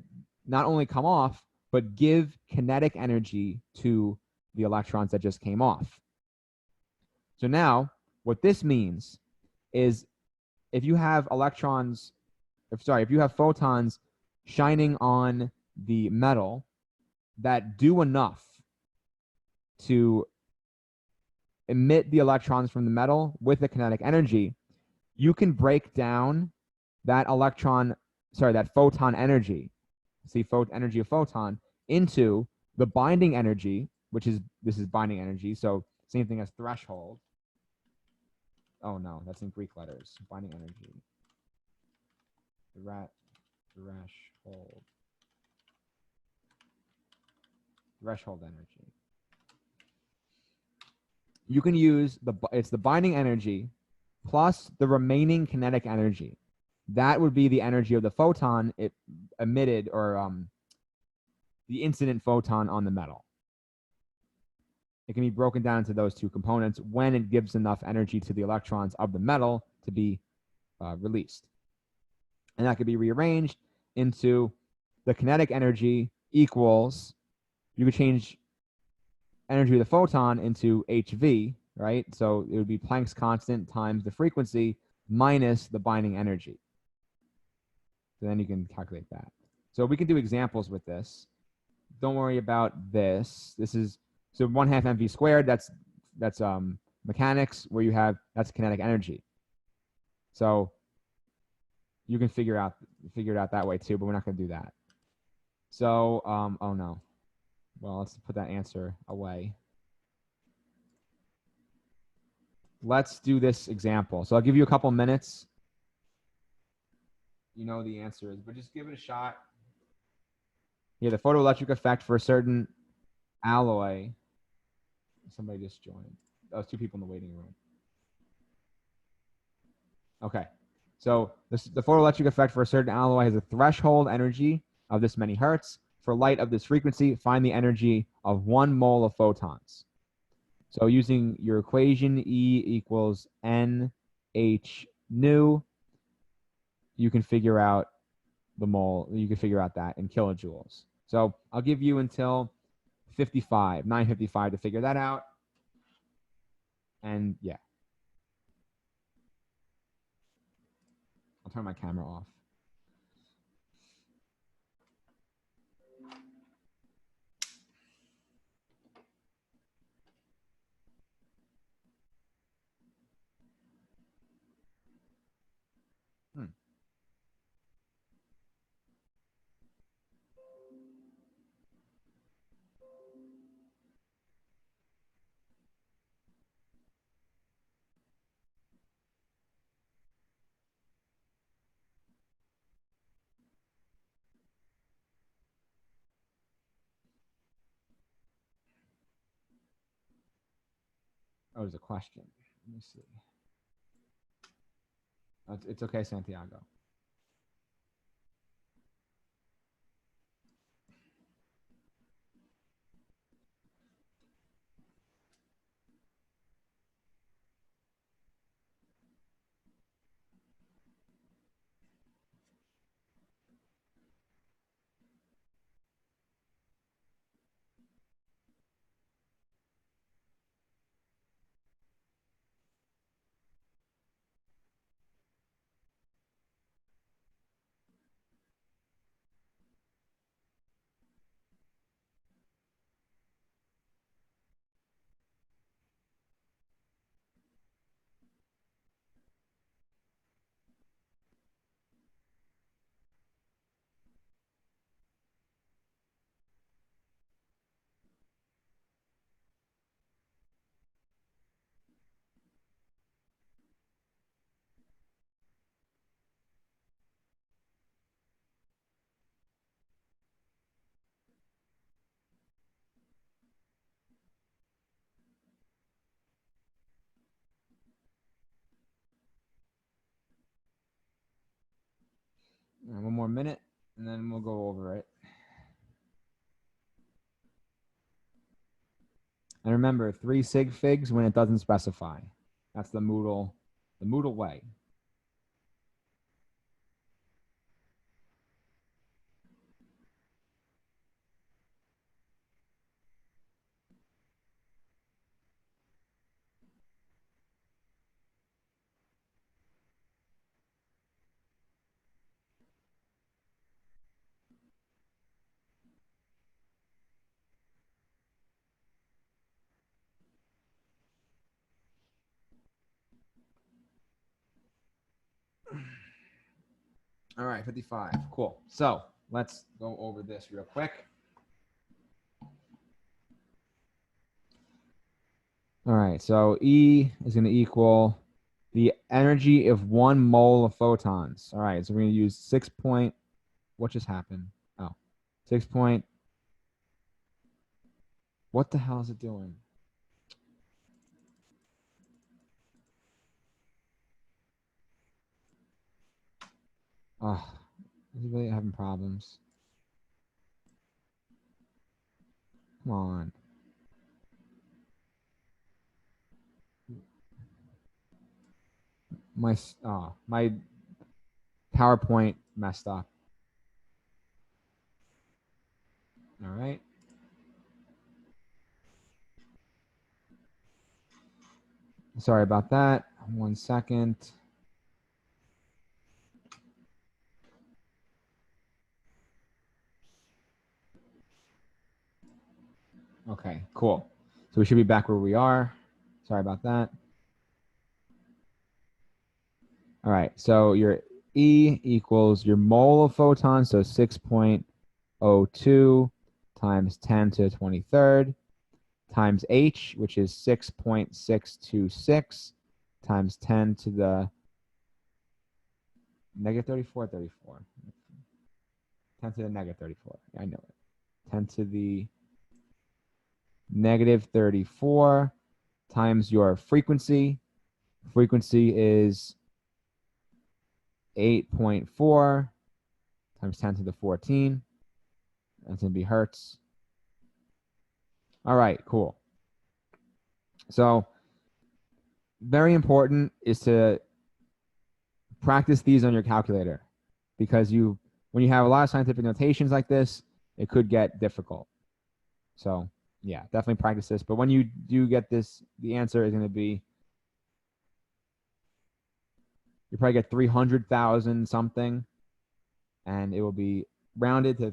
not only come off, but give kinetic energy to the electrons that just came off. So now, what this means is if you have if you have photons shining on the metal that do enough to emit the electrons from the metal with the kinetic energy, you can break down that photon energy, energy of photon, into the binding energy, this is binding energy, so same thing as threshold. Oh no, that's in Greek letters. Binding energy. Threshold energy. You can use it's the binding energy plus the remaining kinetic energy. That would be the energy of the photon it emitted, or the incident photon on the metal. It can be broken down into those two components when it gives enough energy to the electrons of the metal to be released. And that could be rearranged into the kinetic energy equals, you could change energy of the photon into HV, right? So it would be Planck's constant times the frequency minus the binding energy. So then you can calculate that. So we can do examples with this. Don't worry about this. This is, so 1/2 mv squared, that's mechanics, where you have, that's kinetic energy. So you can figure it out that way too, but we're not going to do that. So, oh no. Well, let's put that answer away. Let's do this example. So I'll give you a couple minutes. You know the answer is, but just give it a shot. Yeah, the photoelectric effect for a certain alloy. Somebody just joined. That was 2 people in the waiting room. Okay. So the photoelectric effect for a certain alloy has a threshold energy of this many hertz. For light of this frequency, find the energy of 1 mole of photons. So using your equation, E equals NH nu, you can figure out the mole. You can figure out that in kilojoules. So I'll give you until 9:55 to figure that out. And yeah. I'll turn my camera off. Oh, there's a question. Let me see. It's okay, Santiago. One more minute, and then we'll go over it. And remember, 3 sig figs when it doesn't specify. That's the Moodle way. All right, 55. Cool. So let's go over this real quick. All right, so E is going to equal the energy of 1 mole of photons. All right, so we're going to use 6 point, what just happened? Oh, 6 point, what the hell is it doing? Oh, is it really having problems? Come on. My PowerPoint messed up. All right. Sorry about that. 1 second. Okay, cool. So we should be back where we are. Sorry about that. All right, so your E equals your mole of photons, so 6.02 times 10 to the 23rd times H, which is 6.626 times 10 to the negative 34, 34. 10 to the negative 34. I know it. 10 to the negative 34 times your frequency. Frequency is 8.4 times 10 to the 14. That's going to be hertz. All right, cool. So very important is to practice these on your calculator, because when you have a lot of scientific notations like this, it could get difficult. So yeah, definitely practice this. But when you do get this, the answer is going to be, you probably get 300,000 something, and it will be rounded to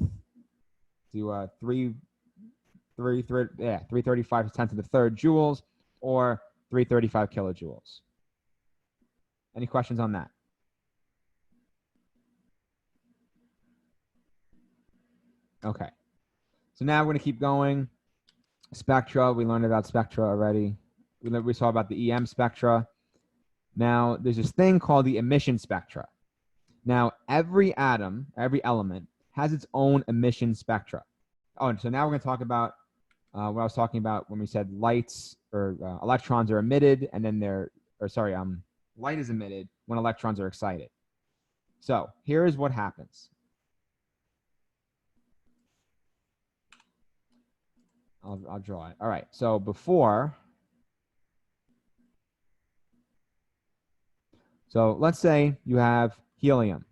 335 to 10 to the third joules, or 335 kilojoules. Any questions on that? Okay. So now we're going to keep going. Spectra, we learned about spectra already. We saw about the EM spectra. Now, there's this thing called the emission spectra. Now, every atom, every element has its own emission spectra. Oh, and so now we're going to talk about what I was talking about when we said lights or electrons are emitted, and then light is emitted when electrons are excited. So here is what happens. I'll draw it. All right. So let's say you have helium.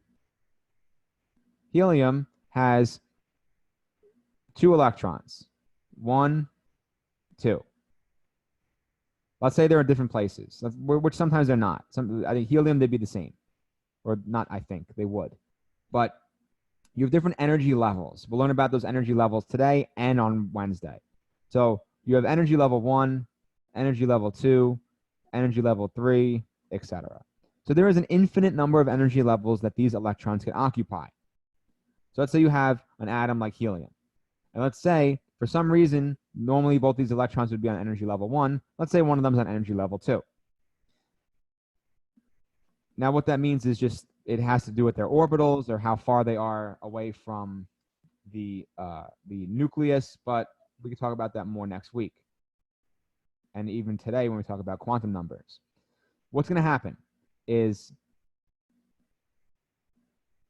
Helium has 2 electrons, 1, 2. Let's say they're in different places, which sometimes they're not. I think helium, they'd be the same. Or not, I think they would. But you have different energy levels. We'll learn about those energy levels today and on Wednesday. So you have energy level 1, energy level 2, energy level 3, etc. So there is an infinite number of energy levels that these electrons can occupy. So let's say you have an atom like helium. And let's say, for some reason, normally both these electrons would be on energy level 1. Let's say one of them is on energy level 2. Now, what that means is just it has to do with their orbitals or how far they are away from the nucleus, but we can talk about that more next week. And even today when we talk about quantum numbers. What's going to happen is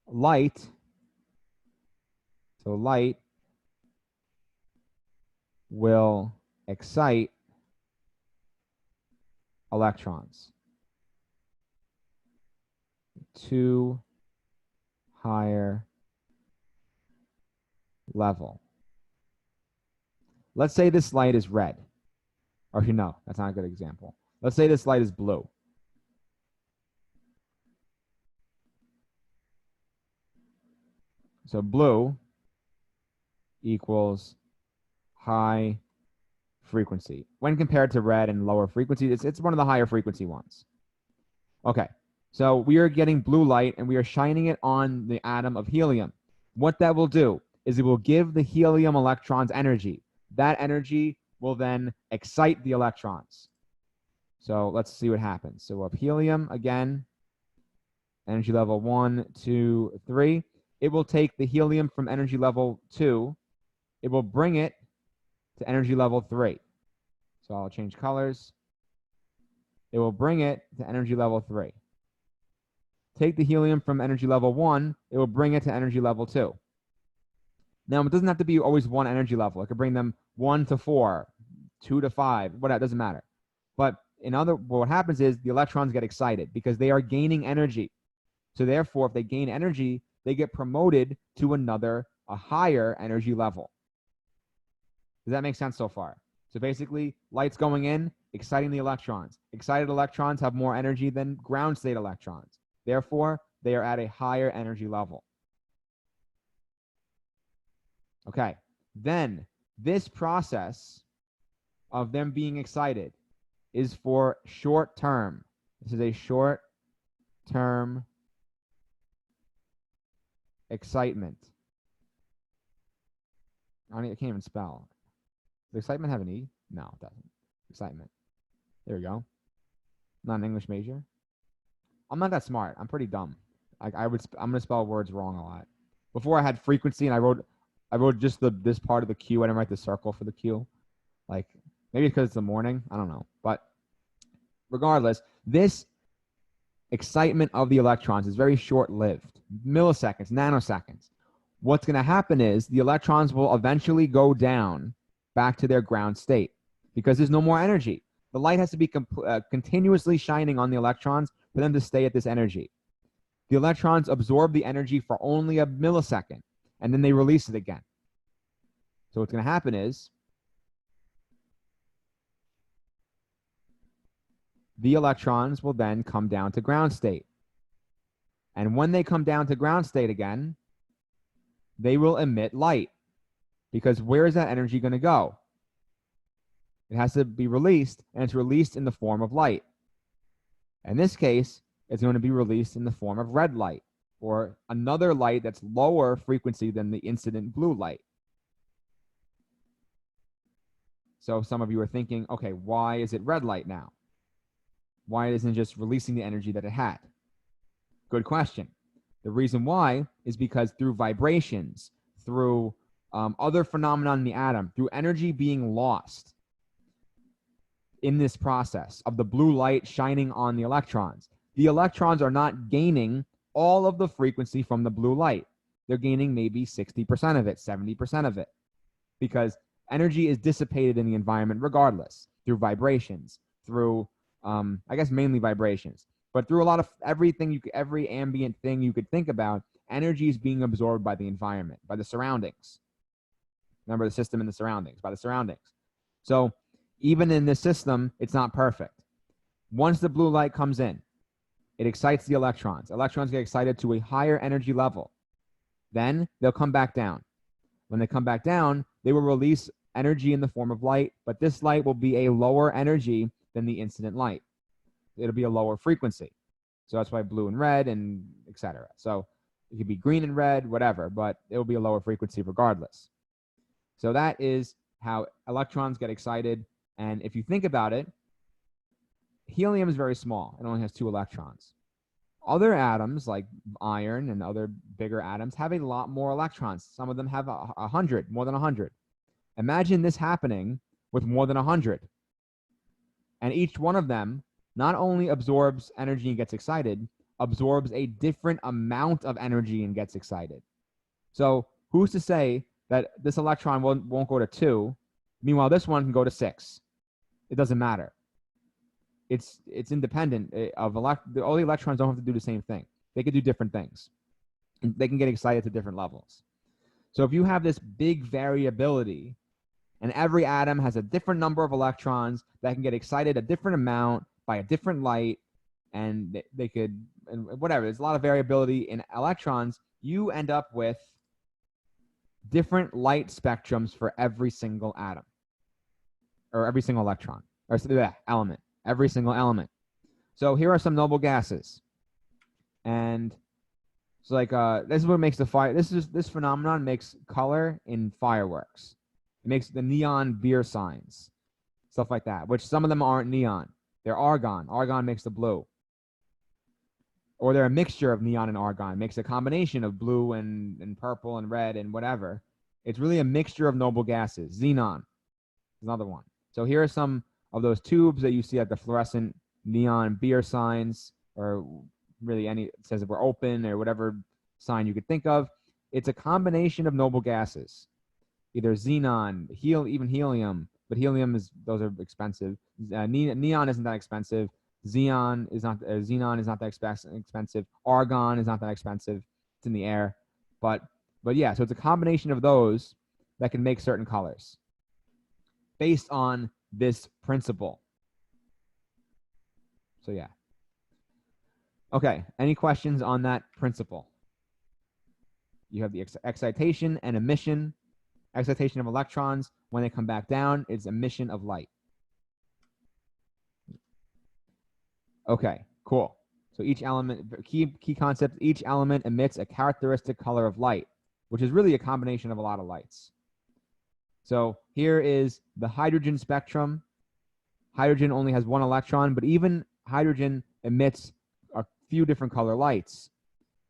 light will excite electrons to higher level. Let's say this light is red. Or no, that's not a good example. Let's say this light is blue. So blue equals high frequency. When compared to red and lower frequency, it's one of the higher frequency ones. Okay, so we are getting blue light and we are shining it on the atom of helium. What that will do is it will give the helium electrons energy. That energy will then excite the electrons. So let's see what happens. So of helium, again, energy level 1, 2, 3. It will take the helium from energy level 2. It will bring it to energy level 3. So I'll change colors. It will bring it to energy level 3. Take the helium from energy level 1. It will bring it to energy level 2. Now, it doesn't have to be always one energy level. It could bring them 1 to 4, 2 to 5, whatever, it doesn't matter. But what happens is the electrons get excited because they are gaining energy. So therefore, if they gain energy, they get promoted to a higher energy level. Does that make sense so far? So basically, light's going in, exciting the electrons. Excited electrons have more energy than ground state electrons. Therefore, they are at a higher energy level. Okay, then this process of them being excited is for short term. This is a short term excitement. I can't even spell. Does excitement have an E? No, it doesn't. Excitement. There we go. Not an English major. I'm not that smart. I'm pretty dumb. I'm gonna spell words wrong a lot. Before I had frequency and I wrote just this part of the Q. I didn't write the circle for the Q. Like maybe because it's the morning. I don't know. But regardless, this excitement of the electrons is very short-lived. Milliseconds, nanoseconds. What's going to happen is the electrons will eventually go down back to their ground state because there's no more energy. The light has to be continuously shining on the electrons for them to stay at this energy. The electrons absorb the energy for only a millisecond, and then they release it again. So what's going to happen is the electrons will then come down to ground state. And when they come down to ground state again, they will emit light. Because where is that energy going to go? It has to be released, and it's released in the form of light. In this case, it's going to be released in the form of red light, or another light that's lower frequency than the incident blue light. So some of you are thinking, okay, why is it red light now? Why isn't it just releasing the energy that it had? Good question. The reason why is because through vibrations, through other phenomenon in the atom, through energy being lost in this process of the blue light shining on the electrons. The electrons are not gaining all of the frequency from the blue light. They're gaining maybe 60% of it, 70% of it, because energy is dissipated in the environment regardless, through vibrations, through, I guess mainly vibrations, but through a lot of everything, every ambient thing you could think about, energy is being absorbed by the environment, by the surroundings. Remember the system and the surroundings, by the surroundings. So even in this system, it's not perfect. Once the blue light comes in, it excites the electrons. Electrons get excited to a higher energy level. Then they'll come back down. When they come back down, they will release energy in the form of light, but this light will be a lower energy than the incident light. It'll be a lower frequency. So that's why blue and red and etc. So it could be green and red, whatever, but it will be a lower frequency regardless. So that is how electrons get excited. And if you think about it, helium is very small. It only has 2 electrons. Other atoms like iron and other bigger atoms have a lot more electrons. Some of them have 100, more than 100. Imagine this happening with more than 100. And each one of them not only absorbs energy and gets excited, absorbs a different amount of energy and gets excited. So who's to say that this electron won't go to 2, meanwhile this one can go to 6? It doesn't matter. It's independent of all the electrons don't have to do the same thing. They could do different things. They can get excited to different levels. So if you have this big variability, and every atom has a different number of electrons that can get excited a different amount by a different light, and they could, and whatever, there's a lot of variability in electrons, you end up with different light spectrums for every single atom, or every single electron, or element. Every single element. So here are some noble gases, and so like this is what makes the fire. This phenomenon makes color in fireworks. It makes the neon beer signs, stuff like that. Which some of them aren't neon; they're argon. Argon makes the blue, or they're a mixture of neon and argon. It makes a combination of blue and purple and red and whatever. It's really a mixture of noble gases. Xenon is another one. So here are some of those tubes that you see at the fluorescent neon beer signs, or really any, it says if we're open or whatever sign you could think of. It's a combination of noble gases, either xenon, even helium, but helium those are expensive. Neon isn't that expensive. Xenon is not that expensive. Argon is not that expensive. It's in the air, but yeah. So it's a combination of those that can make certain colors based on this principle. So yeah. Okay, any questions on that principle? You have the excitation and emission. Excitation of electrons. When they come back down, it's emission of light. Okay, cool. So each element, key concept, each element emits a characteristic color of light, which is really a combination of a lot of lights. So here is the hydrogen spectrum. Hydrogen only has 1 electron, but even hydrogen emits a few different color lights.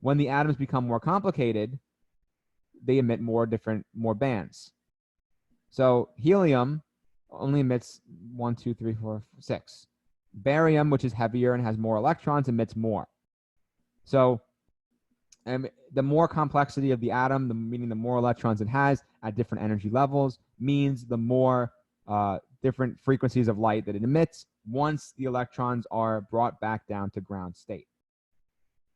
When the atoms become more complicated, they emit more bands. So helium only emits 1, 2, 3, 4, 6. Barium, which is heavier and has more electrons, emits more. So the more complexity of the atom, meaning the more electrons it has at different energy levels, means the more different frequencies of light that it emits once the electrons are brought back down to ground state.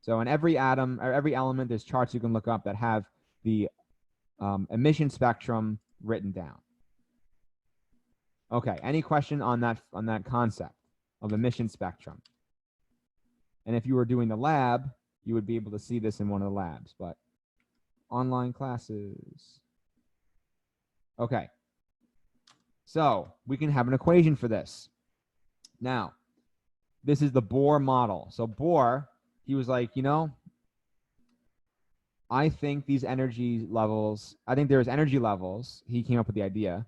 So in every atom or every element, there's charts you can look up that have the emission spectrum written down. Okay, any question on that concept of emission spectrum? And if you were doing the lab, you would be able to see this in one of the labs, but online classes. Okay. So we can have an equation for this. Now, this is the Bohr model. So Bohr, he was like, I think there's energy levels. He came up with the idea,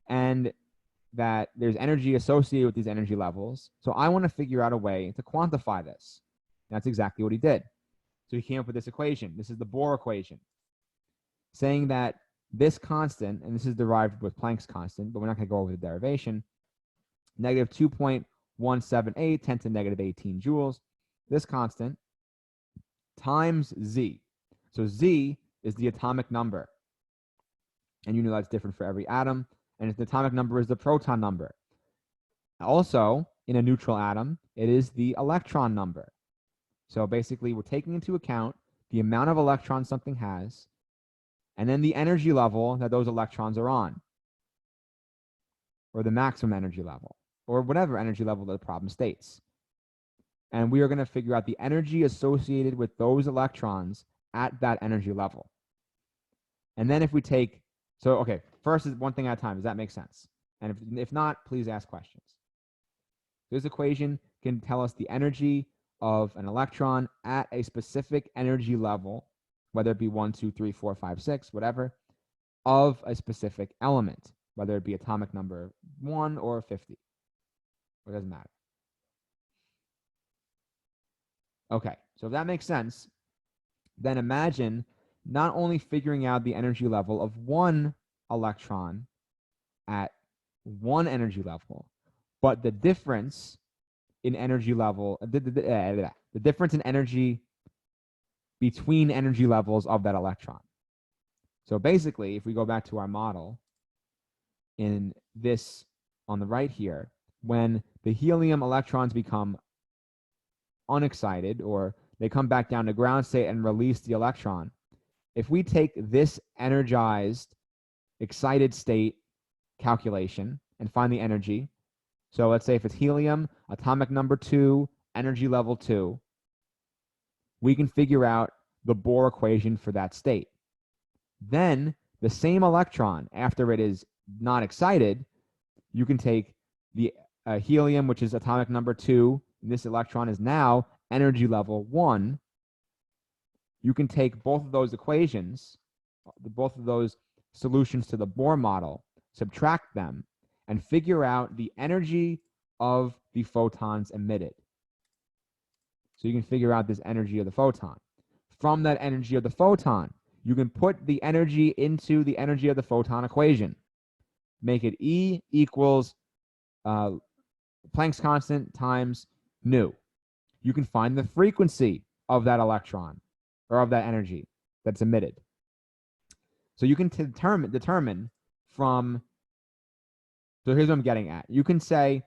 and that there's energy associated with these energy levels. So I want to figure out a way to quantify this. That's exactly what he did. So he came up with this equation. This is the Bohr equation, saying that this constant, and this is derived with Planck's constant, but we're not going to go over the derivation, negative 2.178 10 to negative 18 joules, this constant times Z. So Z is the atomic number. And you know that's different for every atom. And if the atomic number is the proton number. Also, in a neutral atom, it is the electron number. So basically, we're taking into account the amount of electrons something has, and then the energy level that those electrons are on, or the maximum energy level, or whatever energy level the problem states. And we are going to figure out the energy associated with those electrons at that energy level. And then if we take, so okay, first is one thing at a time. Does that make sense? And if not, please ask questions. This equation can tell us the energy of an electron at a specific energy level, whether it be 1, 2, 3, 4, 5, 6, whatever, of a specific element, whether it be atomic number 1 or 50. It doesn't matter. Okay, so if that makes sense, then imagine not only figuring out the energy level of one electron at one energy level, but the difference in energy level, the difference in energy between energy levels of that electron. So basically, if we go back to our model in this on the right here, when the helium electrons become unexcited, or they come back down to ground state and release the electron, if we take this energized, excited state calculation and find the energy, so let's say if it's helium, atomic number 2, energy level 2, we can figure out the Bohr equation for that state. Then the same electron, after it is not excited, you can take the helium, which is atomic number 2, and this electron is now energy level 1. You can take both of those equations, both of those solutions to the Bohr model, subtract them, and figure out the energy of the photons emitted. So you can figure out this energy of the photon. From that energy of the photon, you can put the energy into the energy of the photon equation. Make it E equals Planck's constant times nu. You can find the frequency of that electron, or of that energy that's emitted. So you can determine from, so here's what I'm getting at. You can say,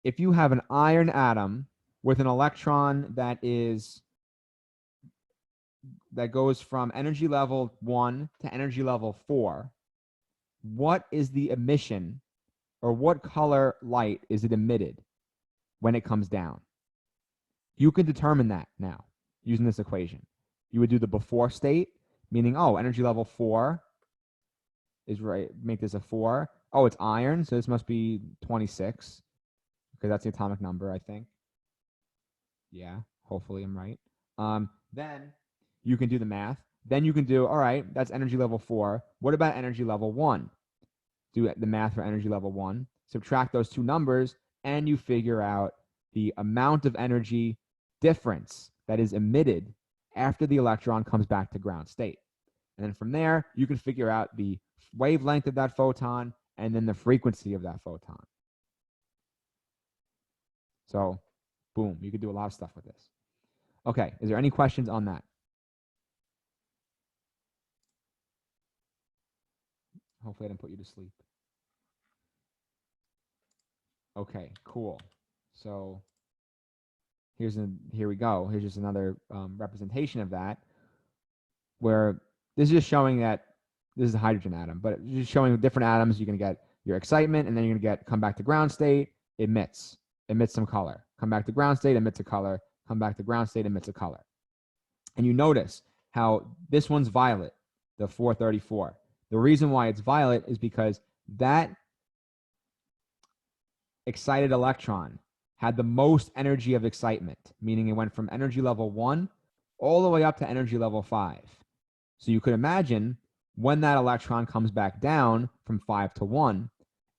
if you have an iron atom with an electron that goes from energy level 1 to energy level 4, what is the emission, or what color light is it emitted when it comes down? You can determine that now using this equation. You would do the before state, meaning, oh, energy level 4 is right, make this a 4. Oh, it's iron, so this must be 26, because that's the atomic number, I think. Yeah, hopefully I'm right. Then you can do the math. Then you can do, all right, that's energy level 4. What about energy level 1? Do the math for energy level 1. Subtract those two numbers, and you figure out the amount of energy difference that is emitted after the electron comes back to ground state. And then from there, you can figure out the wavelength of that photon and then the frequency of that photon. So, boom, you could do a lot of stuff with this. Okay, is there any questions on that? Hopefully I didn't put you to sleep. Okay, cool. So here we go. Here's just another representation of that, where this is just showing that this is a hydrogen atom, but it's just showing different atoms. You're going to get your excitement, and then you're going to come back to ground state, emits some color. Come back to ground state, emits a color. Come back to ground state, emits a color. And you notice how this one's violet, the 434. The reason why it's violet is because that excited electron had the most energy of excitement, meaning it went from energy level 1 all the way up to energy level 5. So you could imagine when that electron comes back down from 5 to 1,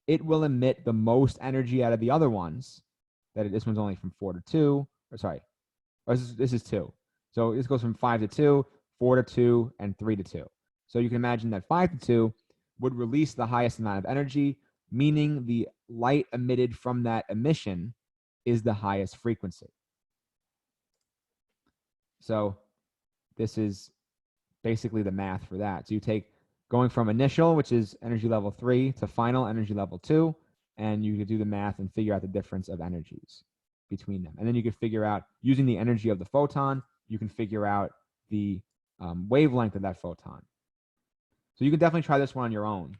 it will emit the most energy out of the other ones. This one's only from 4 to 2, or sorry, this is 2. So this goes from 5 to 2, 4 to 2, and 3 to 2. So you can imagine that 5 to 2 would release the highest amount of energy, meaning the light emitted from that emission is the highest frequency. So this is basically the math for that. So you take going from initial, which is energy level 3, to final energy level 2, and you could do the math and figure out the difference of energies between them. And then you could figure out, using the energy of the photon, you can figure out the wavelength of that photon. So you can definitely try this one on your own.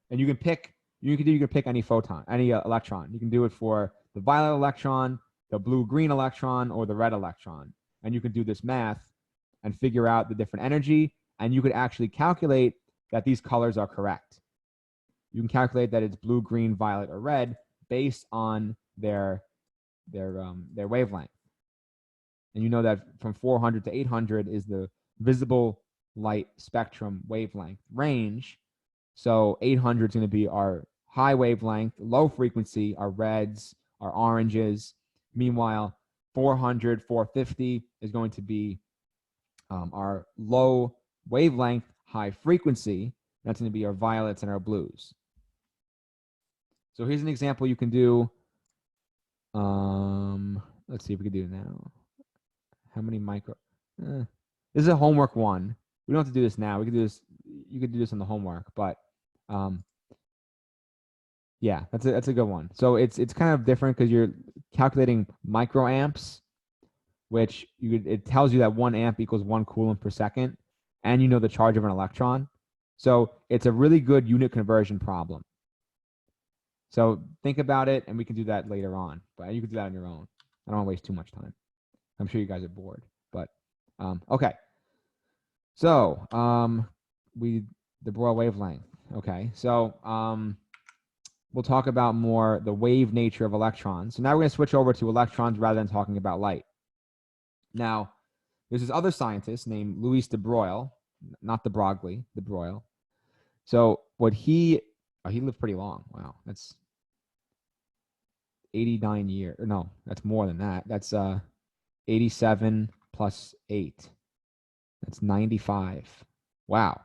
And you can pick, you can pick any photon, any electron. You can do it for the violet electron, the blue-green electron, or the red electron. And you can do this math and figure out the different energy, and you could actually calculate that these colors are correct. You can calculate that it's blue, green, violet, or red based on their wavelength. And you know that from 400 to 800 is the visible light spectrum wavelength range. So 800 is going to be our high wavelength, low frequency, our reds, our oranges. Meanwhile, 400, 450 is going to be our low wavelength, high frequency. That's going to be our violets and our blues. So here's an example you can do. Let's see if we can do it now. How many micro? This is a homework one. We don't have to do this now. We could do this. You could do this on the homework, but yeah, that's a good one. So it's kind of different because you're calculating microamps, which it tells you that 1 amp equals 1 coulomb per second, and you know the charge of an electron. So it's a really good unit conversion problem. So think about it, and we can do that later on. But you can do that on your own. I don't want to waste too much time. I'm sure you guys are bored. But okay. So the Broil wavelength. Okay. So we'll talk about more the wave nature of electrons. So now we're going to switch over to electrons rather than talking about light. Now, there's this other scientist named Louis de Broglie, not de Broglie, de Broglie. So what he lived pretty long. Wow, that's 89 years. No, that's more than that. That's 87 plus 8. That's 95. Wow.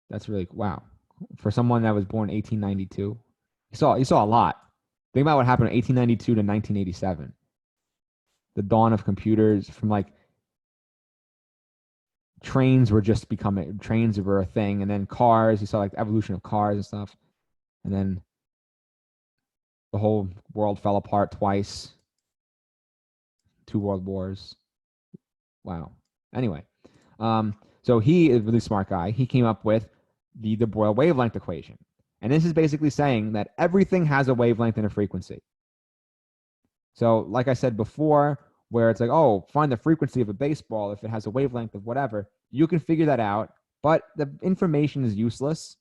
That's really, wow. For someone that was born 1892, you saw a lot. Think about what happened in 1892 to 1987. The dawn of computers, from like trains were a thing, and then cars, you saw like the evolution of cars and stuff. And then the whole world fell apart twice. 2 world wars. Wow. Anyway, so he is a really smart guy. He came up with the de Broglie wavelength equation. And this is basically saying that everything has a wavelength and a frequency. So like I said before, where it's like, oh, find the frequency of a baseball if it has a wavelength of whatever, you can figure that out, but the information is useless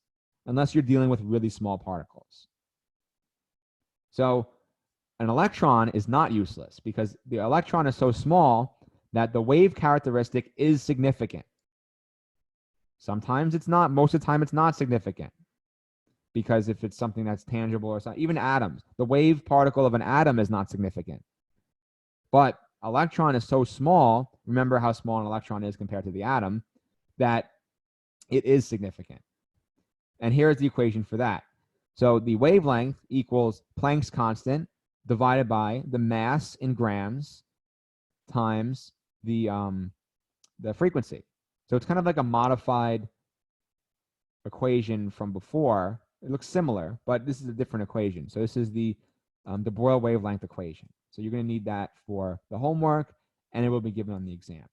unless you're dealing with really small particles. So an electron is not useless because the electron is so small that the wave characteristic is significant. Sometimes it's not. Most of the time it's not significant, because if it's something that's tangible or something, even atoms, the wave particle of an atom is not significant. But electron is so small, remember how small an electron is compared to the atom, that it is significant. And here's the equation for that. So the wavelength equals Planck's constant divided by the mass in grams times the frequency. So it's kind of like a modified equation from before. It looks similar, but this is a different equation. So this is the de Broglie wavelength equation. So you're going to need that for the homework, and it will be given on the exam.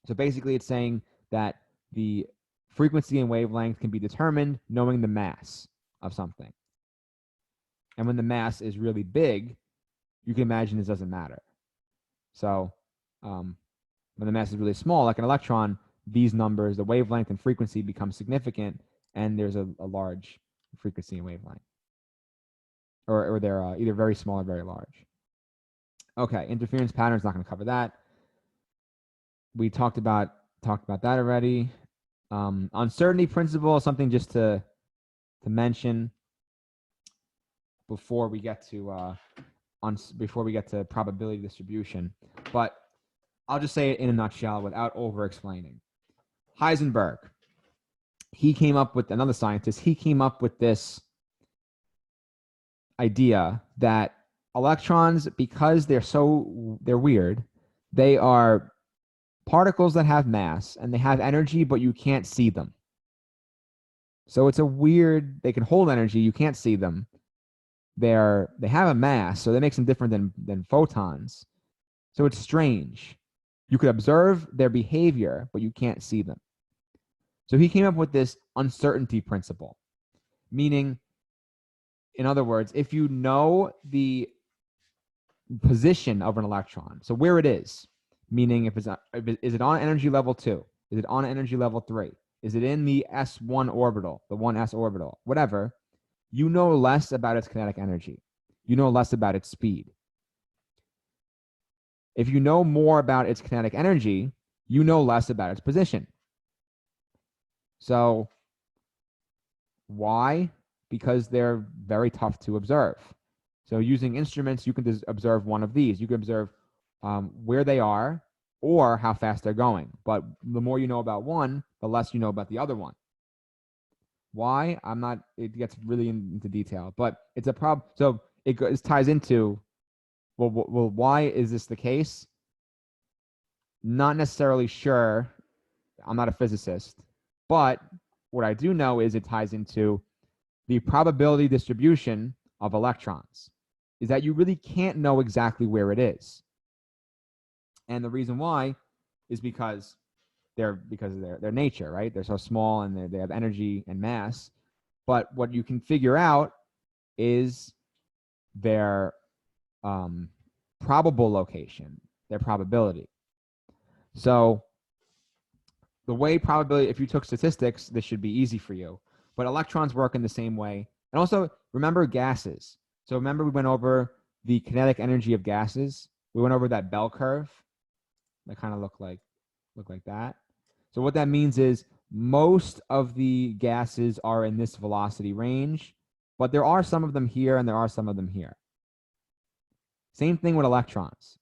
So basically it's saying that the frequency and wavelength can be determined knowing the mass of something. And when the mass is really big, you can imagine this doesn't matter. So when the mass is really small, like an electron, these numbers, the wavelength and frequency, become significant, and there's a large frequency and wavelength. Or they're either very small or very large. Okay, interference patterns, not going to cover that. We talked about that already. Uncertainty principle, something just to mention before we get to probability distribution. But I'll just say it in a nutshell without over-explaining. Heisenberg, he came up with, another scientist, he came up with this idea that electrons, because they're weird, they are particles that have mass and they have energy, but you can't see them. So it's a weird, they can hold energy, you can't see them. They have a mass, so that makes them different than photons. So it's strange. You could observe their behavior, but you can't see them. So he came up with this uncertainty principle, meaning, in other words, if you know the position of an electron, so where it is, meaning is it on energy level 2? Is it on energy level 3? Is it in the S1 orbital, the 1s orbital, whatever, you know less about its kinetic energy. You know less about its speed. If you know more about its kinetic energy, you know less about its position. So why? Because they're very tough to observe. So using instruments, you can observe one of these. You can observe where they are or how fast they're going. But the more you know about one, the less you know about the other one. Why? It gets really into detail, but it's a problem. So it ties into, well, why is this the case? Not necessarily sure. I'm not a physicist, but what I do know is it ties into the probability distribution of electrons, is that you really can't know exactly where it is. And the reason why is because of their nature, right? They're so small and they have energy and mass. But what you can figure out is their probable location, their probability. So the way probability, if you took statistics, this should be easy for you. But electrons work in the same way. And also, remember gases. So remember we went over the kinetic energy of gases. We went over that bell curve that kind of look like that. So what that means is most of the gases are in this velocity range, but there are some of them here and there are some of them here. Same thing with electrons.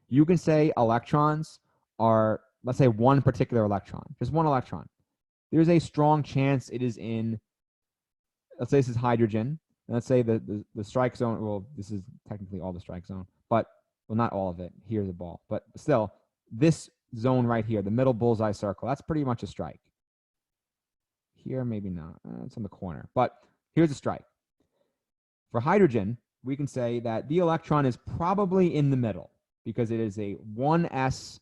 You can say electrons are, let's say, one particular electron, just one electron. There's a strong chance it is in, let's say this is hydrogen. And let's say the strike zone, well, this is technically all the strike zone, but, well, not all of it. Here's a ball. But still, this zone right here, the middle bullseye circle, that's pretty much a strike. Here, maybe not. It's on the corner. But here's a strike. For hydrogen, we can say that the electron is probably in the middle because it is a 1s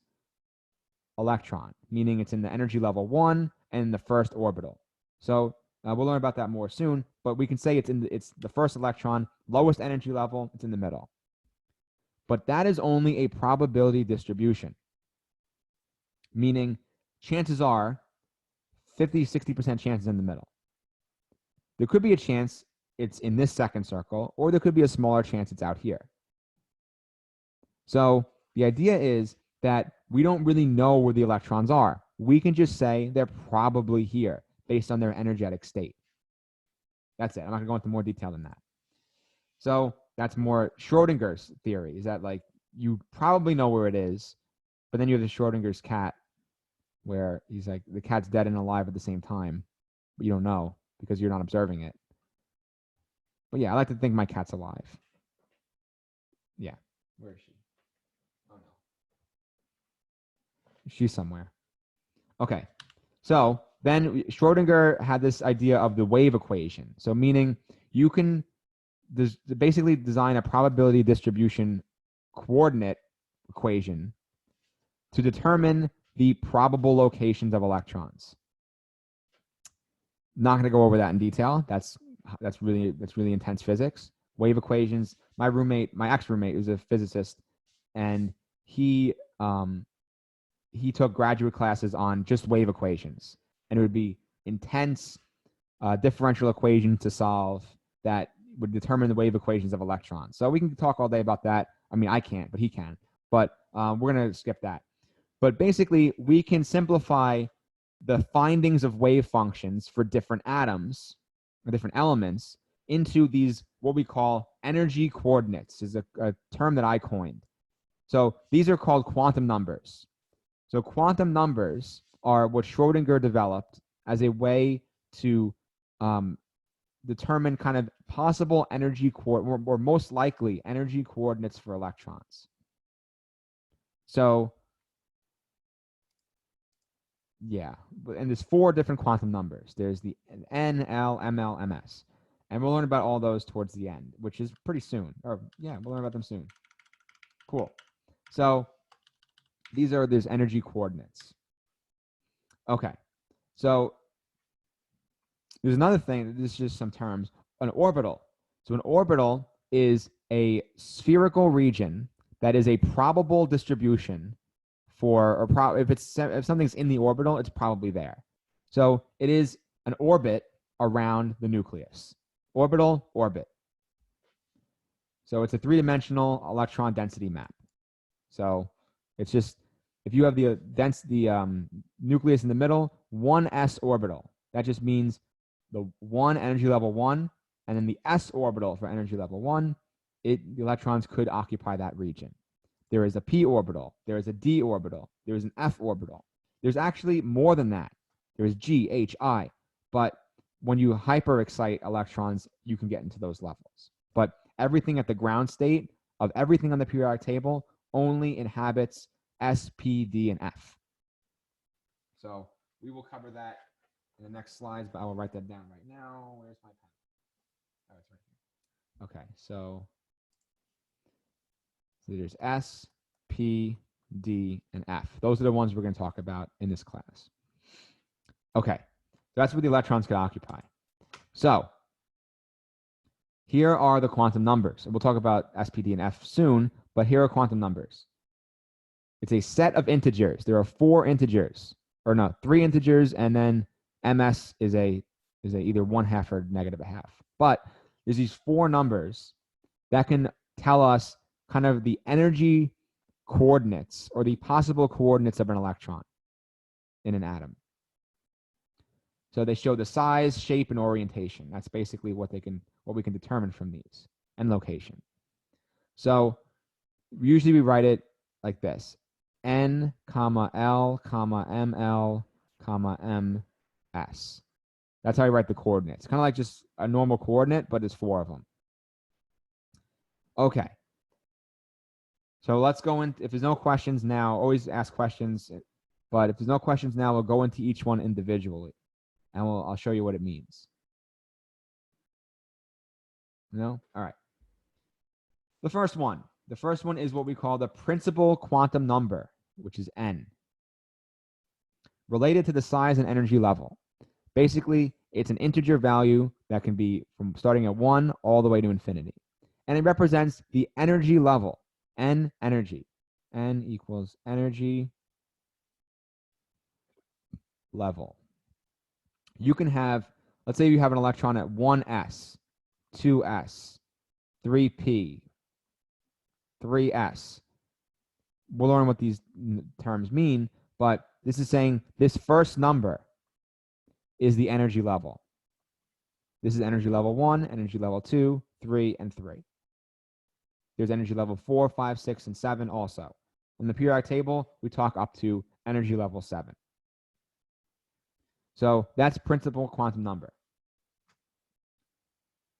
electron, meaning it's in the energy level 1 and the first orbital. So we'll learn about that more soon, but we can say it's the first electron, lowest energy level, it's in the middle. But that is only a probability distribution, meaning chances are 50-60% chances in the middle. There could be a chance it's in this second circle, or there could be a smaller chance it's out here. So the idea is that we don't really know where the electrons are. We can just say they're probably here based on their energetic state. That's it. I'm not going to go into more detail than that. So that's more Schrodinger's theory, is that like you probably know where it is, but then you have the Schrodinger's cat where he's like the cat's dead and alive at the same time, but you don't know because you're not observing it. But yeah, I like to think my cat's alive. Yeah. Where is she? Oh no. She's somewhere. Okay. So then Schrodinger had this idea of the wave equation. So meaning you can basically design a probability distribution coordinate equation to determine the probable locations of electrons. Not going to go over that in detail. That's really intense physics. Wave equations. My ex-roommate was a physicist, and he took graduate classes on just wave equations, and it would be intense differential equations to solve that would determine the wave equations of electrons. So we can talk all day about that. I mean, I can't, but he can. But we're going to skip that. But basically, we can simplify the findings of wave functions for different atoms or different elements into these what we call energy coordinates. Is a term that I coined. So these are called quantum numbers. So quantum numbers are what Schrodinger developed as a way to determine kind of possible energy or most likely energy coordinates for electrons. So yeah, and there's 4 different quantum numbers. There's the N, L, ML, MS. And we'll learn about all those towards the end, which is pretty soon. Or yeah, we'll learn about them soon. Cool. So there's energy coordinates. Okay. So there's another thing, this is just some terms, an orbital. So an orbital is a spherical region that is a probable distribution for, or if something's in the orbital, it's probably there. So it is an orbit around the nucleus. Orbital, orbit. So it's a 3-dimensional electron density map. So it's just, if you have the nucleus in the middle, 1s orbital. That just means the 1 energy level 1, and then the s orbital for energy level 1, the electrons could occupy that region. There is a p orbital, there is a d orbital, there is an f orbital. There's actually more than that. There is g, h, i, but when you hyper-excite electrons, you can get into those levels. But everything at the ground state of everything on the periodic table only inhabits S, P, D, and F. So we will cover that in the next slides, but I will write that down right now. Where's my pen? Oh, it's right here. Okay, so there's S, P, D, and F. Those are the ones we're going to talk about in this class. Okay, that's what the electrons could occupy. So here are the quantum numbers. We'll talk about S, P, D, and F soon, but here are quantum numbers. It's a set of integers. There are 4 integers, or no, 3 integers, and then MS is a either 1/2 or -1/2. But there's these 4 numbers that can tell us kind of the energy coordinates or the possible coordinates of an electron in an atom. So they show the size, shape, and orientation. That's basically what we can determine from these, and location. So usually we write it like this: N, L, ML, MS. That's how you write the coordinates. Kind of like just a normal coordinate, but it's 4 of them. Okay. So let's go in. If there's no questions now, always ask questions. But if there's no questions now, we'll go into each one individually, and I'll show you what it means. No? All right. The first one is what we call the principal quantum number, which is N, related to the size and energy level. Basically, it's an integer value that can be from starting at 1 all the way to infinity. And it represents the energy level, N energy. N equals energy level. You can have, let's say you have an electron at 1s, 2s, 3p, 3s. We'll learn what these terms mean, but this is saying this first number is the energy level. This is energy level 1, energy level 2, 3, and 3. There's energy level 4, 5, 6, and 7 also. In the periodic table, we talk up to energy level 7. So that's principal quantum number.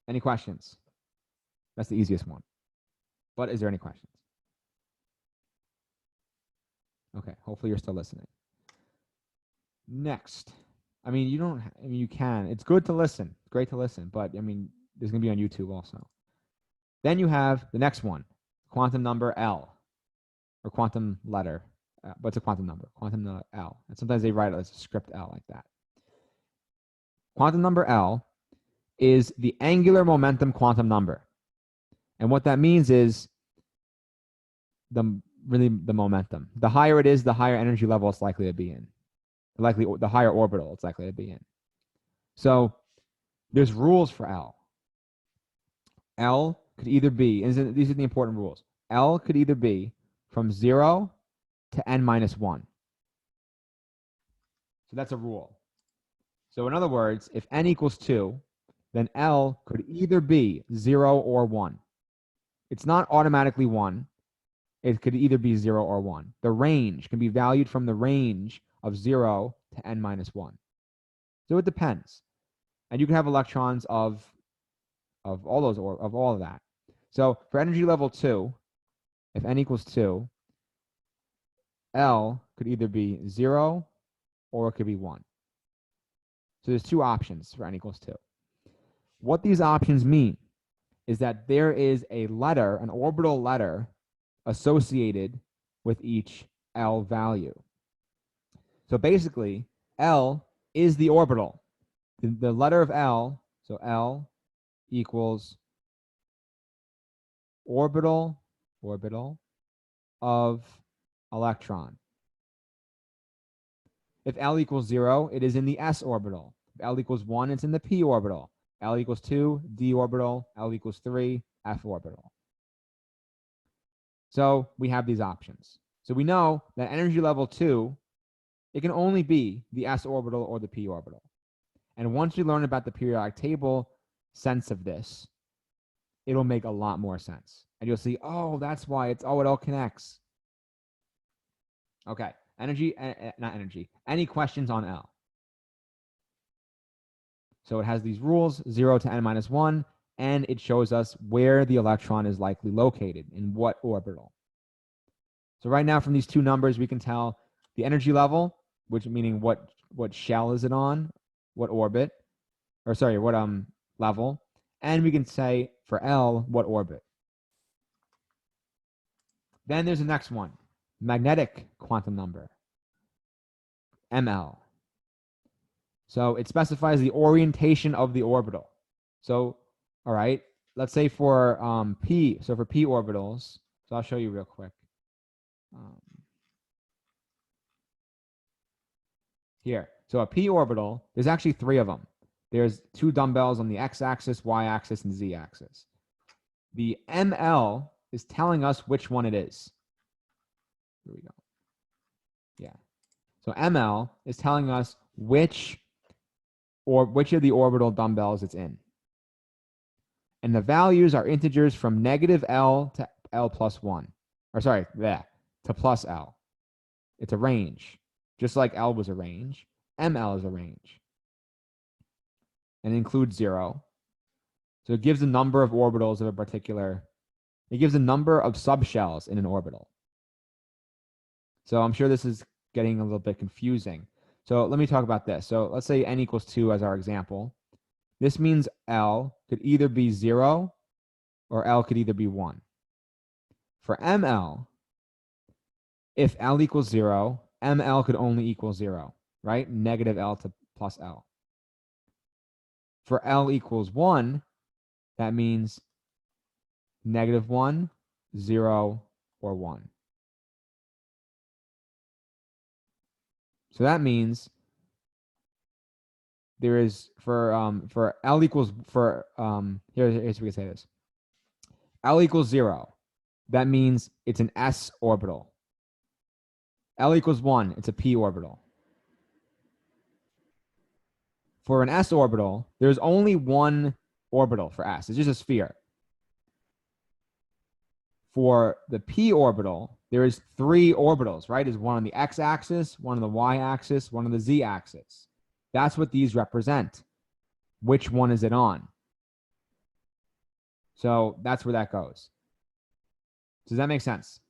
Any questions? That's the easiest one. But is there any questions? Okay, hopefully you're still listening. Next. I mean, you can. It's good to listen. It's great to listen, but I mean, there's going to be on YouTube also. Then you have the next one, quantum number L, or quantum letter, but it's a quantum number, quantum L. And sometimes they write it as a script L like that. Quantum number L is the angular momentum quantum number. And what that means is the momentum. The higher it is, the higher energy level it's likely to be in. The higher orbital it's likely to be in. So there's rules for L. L could either be, and these are the important rules. L could either be from 0 to n-1. So that's a rule. So in other words, if n equals 2, then L could either be 0 or 1. It's not automatically 1. it could either be 0 or 1. The range can be valued from the range of 0 to n minus 1. So it depends. And you can have electrons of all those, or of all of that. So for energy level 2, if n equals 2, L could either be 0 or it could be 1. So there's two options for n equals 2. What these options mean is that there is a letter, an orbital letter, associated with each L value. So basically, L is the orbital. The letter of L, so L equals orbital of electron. If L equals 0, it is in the s orbital. If L equals 1, it's in the p orbital. L equals 2, d orbital. L equals 3, f orbital. So we have these options. So we know that energy level 2, it can only be the s orbital or the p orbital. And once you learn about the periodic table sense of this, it'll make a lot more sense. And you'll see, oh, that's why it all connects. Okay, not energy. Any questions on L? So it has these rules, 0 to n minus 1, and it shows us where the electron is likely located, in what orbital. So right now from these two numbers, we can tell the energy level, which meaning what shell is it on, what orbit, or sorry, what level, and we can say for L, what orbit. Then there's the next one, magnetic quantum number, ML. So it specifies the orientation of the orbital. So, all right, let's say for P, so for P orbitals, so I'll show you real quick. Here, so a P orbital, there's actually 3 of them. There's 2 dumbbells on the x-axis, y-axis, and z-axis. The ML is telling us which one it is. Here we go. Yeah. So ML is telling us which of the orbital dumbbells it's in. And the values are integers from negative L to L plus 1. Or sorry, to plus L. It's a range. Just like L was a range, ML is a range. And includes 0. So it gives the number of orbitals of a particular, it gives a number of subshells in an orbital. So I'm sure this is getting a little bit confusing. So let me talk about this. So let's say n equals 2 as our example. This means L could either be 0 or L could either be 1. For ML, if L equals 0, ML could only equal 0, right? Negative L to plus L. For L equals 1, that means negative 1, 0, or 1. So that means there is for L equals here's we can say this. L equals 0. That means it's an s orbital. L equals 1, it's a p orbital. For an s orbital, there's only one orbital for s. It's just a sphere. For the p orbital, there is 3 orbitals, right? There's one on the x-axis, one on the y-axis, one on the z-axis. That's what these represent. Which one is it on? So that's where that goes. Does that make sense?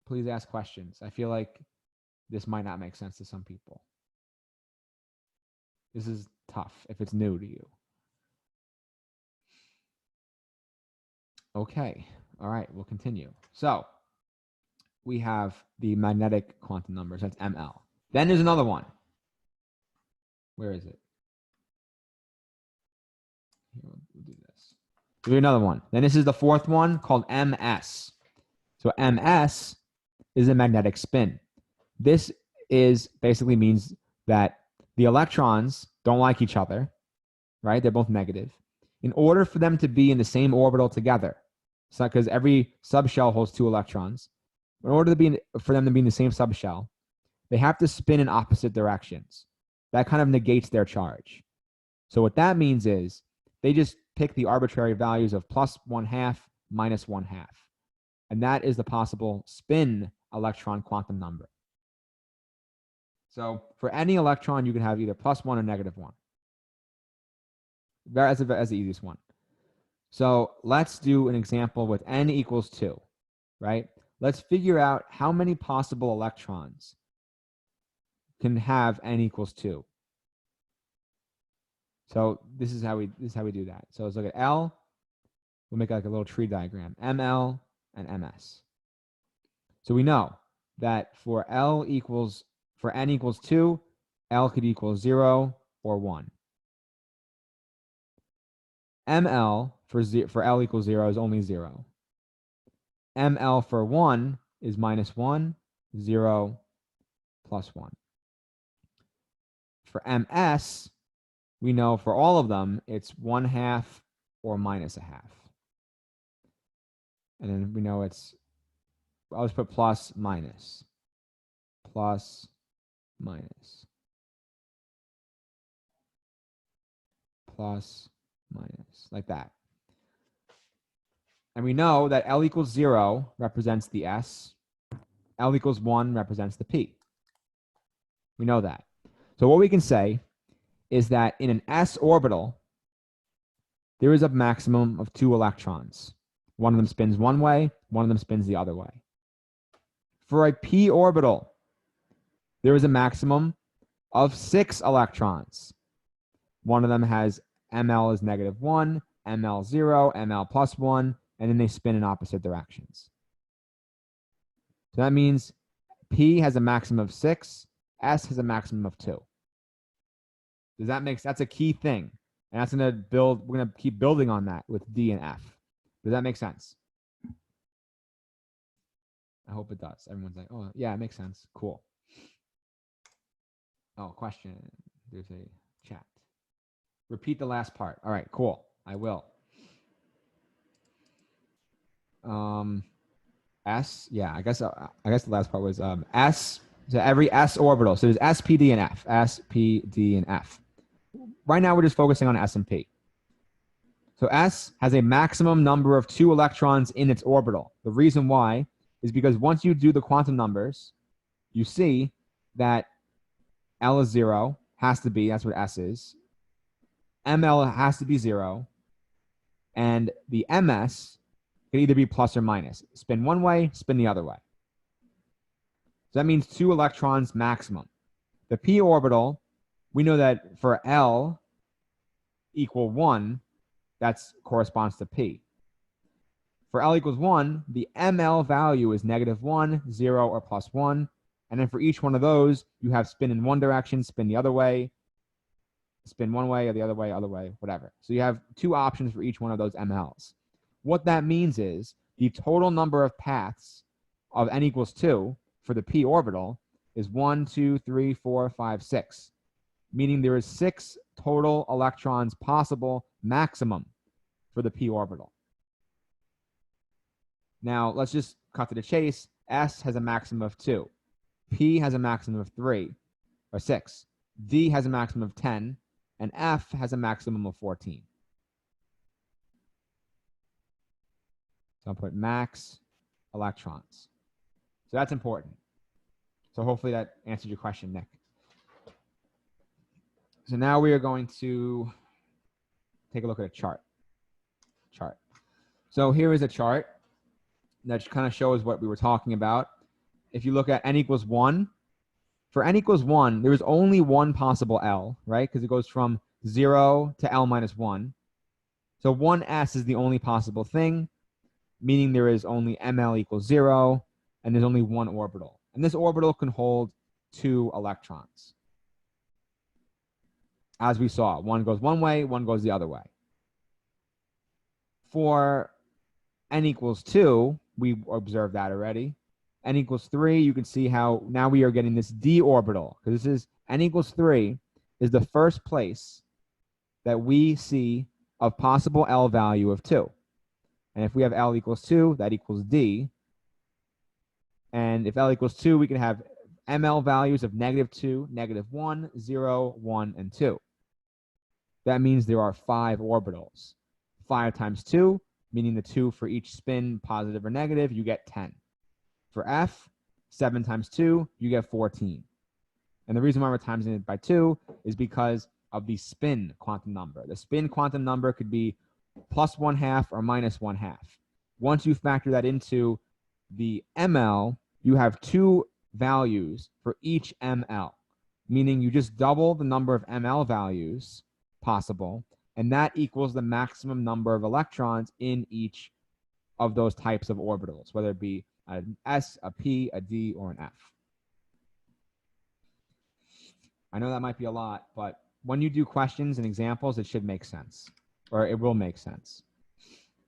Please ask questions. I feel like this might not make sense to some people. This is tough if it's new to you. Okay. All right. We'll continue. So we have the magnetic quantum numbers. That's ML. Then there's another one. Where is it? Here, we'll do this. There's another one. Then this is the 4th one called MS. So MS is a magnetic spin. This is basically means that the electrons don't like each other, right? They're both negative. In order for them to be in the same orbital together, so because every subshell holds 2 electrons, in order for them to be in the same subshell, they have to spin in opposite directions. That kind of negates their charge. So what that means is they just pick the arbitrary values of plus 1/2 minus 1/2. And that is the possible spin electron quantum number. So for any electron, you can have either +1 or -1. That's the easiest one. So let's do an example with n equals 2, right? Let's figure out how many possible electrons can have n equals 2. So this is how we do that. So let's look at L. We'll make like a little tree diagram. ML and MS. So we know that for n equals 2, L could equal 0 or 1. ML for L equals 0 is only 0. ML for 1 is -1, 0, +1. For MS, we know for all of them, it's 1/2 or -1/2. And then we know it's, I'll just put plus, minus, plus, minus, plus, minus, like that. And we know that L equals 0 represents the S. L equals 1 represents the P. We know that. So what we can say is that in an S orbital, there is a maximum of 2 electrons. One of them spins one way, one of them spins the other way. For a P orbital, there is a maximum of 6 electrons. One of them has ML is -1, ML 0, ML +1, and then they spin in opposite directions. So that means P has a maximum of 6, S has a maximum of 2. Does that make sense? That's a key thing. And that's going to build, we're going to keep building on that with D and F. Does that make sense? I hope it does. Everyone's like, oh, yeah, it makes sense. Cool. Oh, question. There's a chat. Repeat the last part. All right, cool. I will. S, yeah, I guess the last part was S. So every S orbital. So there's S, P, D, and F. S, P, D, and F. Right now, we're just focusing on S and P. So S has a maximum number of 2 electrons in its orbital. The reason why is because once you do the quantum numbers, you see that L is 0, has to be, that's what S is. ML has to be 0. And the MS can either be plus or minus. Spin one way, spin the other way. So that means 2 electrons maximum. The P orbital, we know that for L equal 1, that corresponds to P. For L equals 1, the ML value is -1, 0, or +1. And then for each one of those, you have spin in one direction, spin the other way, spin one way or the other way, whatever. So you have 2 options for each one of those MLs. What that means is the total number of paths of n equals 2 for the P orbital is 1, 2, 3, 4, 5, 6. Meaning there is 6 total electrons possible maximum for the P orbital. Now, let's just cut to the chase. S has a maximum of 2. P has a maximum of 3 or 6. D has a maximum of 10. And F has a maximum of 14. So I'll put max electrons. So that's important. So hopefully that answered your question, Nick. So now we are going to take a look at a chart. So here is a chart that kind of shows what we were talking about. If you look at n equals 1, for n equals 1, there is only one possible L, right? Because it goes from 0 to L minus 1. So 1s is the only possible thing, meaning there is only ML equals 0, and there's only one orbital. And this orbital can hold 2 electrons. As we saw, one goes one way, one goes the other way. For n equals 2, we observed that already. N equals 3, you can see how now we are getting this d orbital, because this is n equals 3 is the first place that we see of possible L value of 2. And if we have L equals 2, that equals D. And if L equals 2, we can have ML values of -2, -1, 0, 1, and 2. That means there are 5 orbitals. 5 times 2 meaning the 2 for each spin, positive or negative, you get 10. For F, 7 times 2, you get 14. And the reason why we're timesing it by 2 is because of the spin quantum number. The spin quantum number could be plus 1/2 or minus 1/2. Once you factor that into the ML, you have 2 values for each ML, meaning you just double the number of ML values possible, and that equals the maximum number of electrons in each of those types of orbitals, whether it be an S, a P, a D, or an F. I know that might be a lot, but when you do questions and examples, it should make sense, or it will make sense.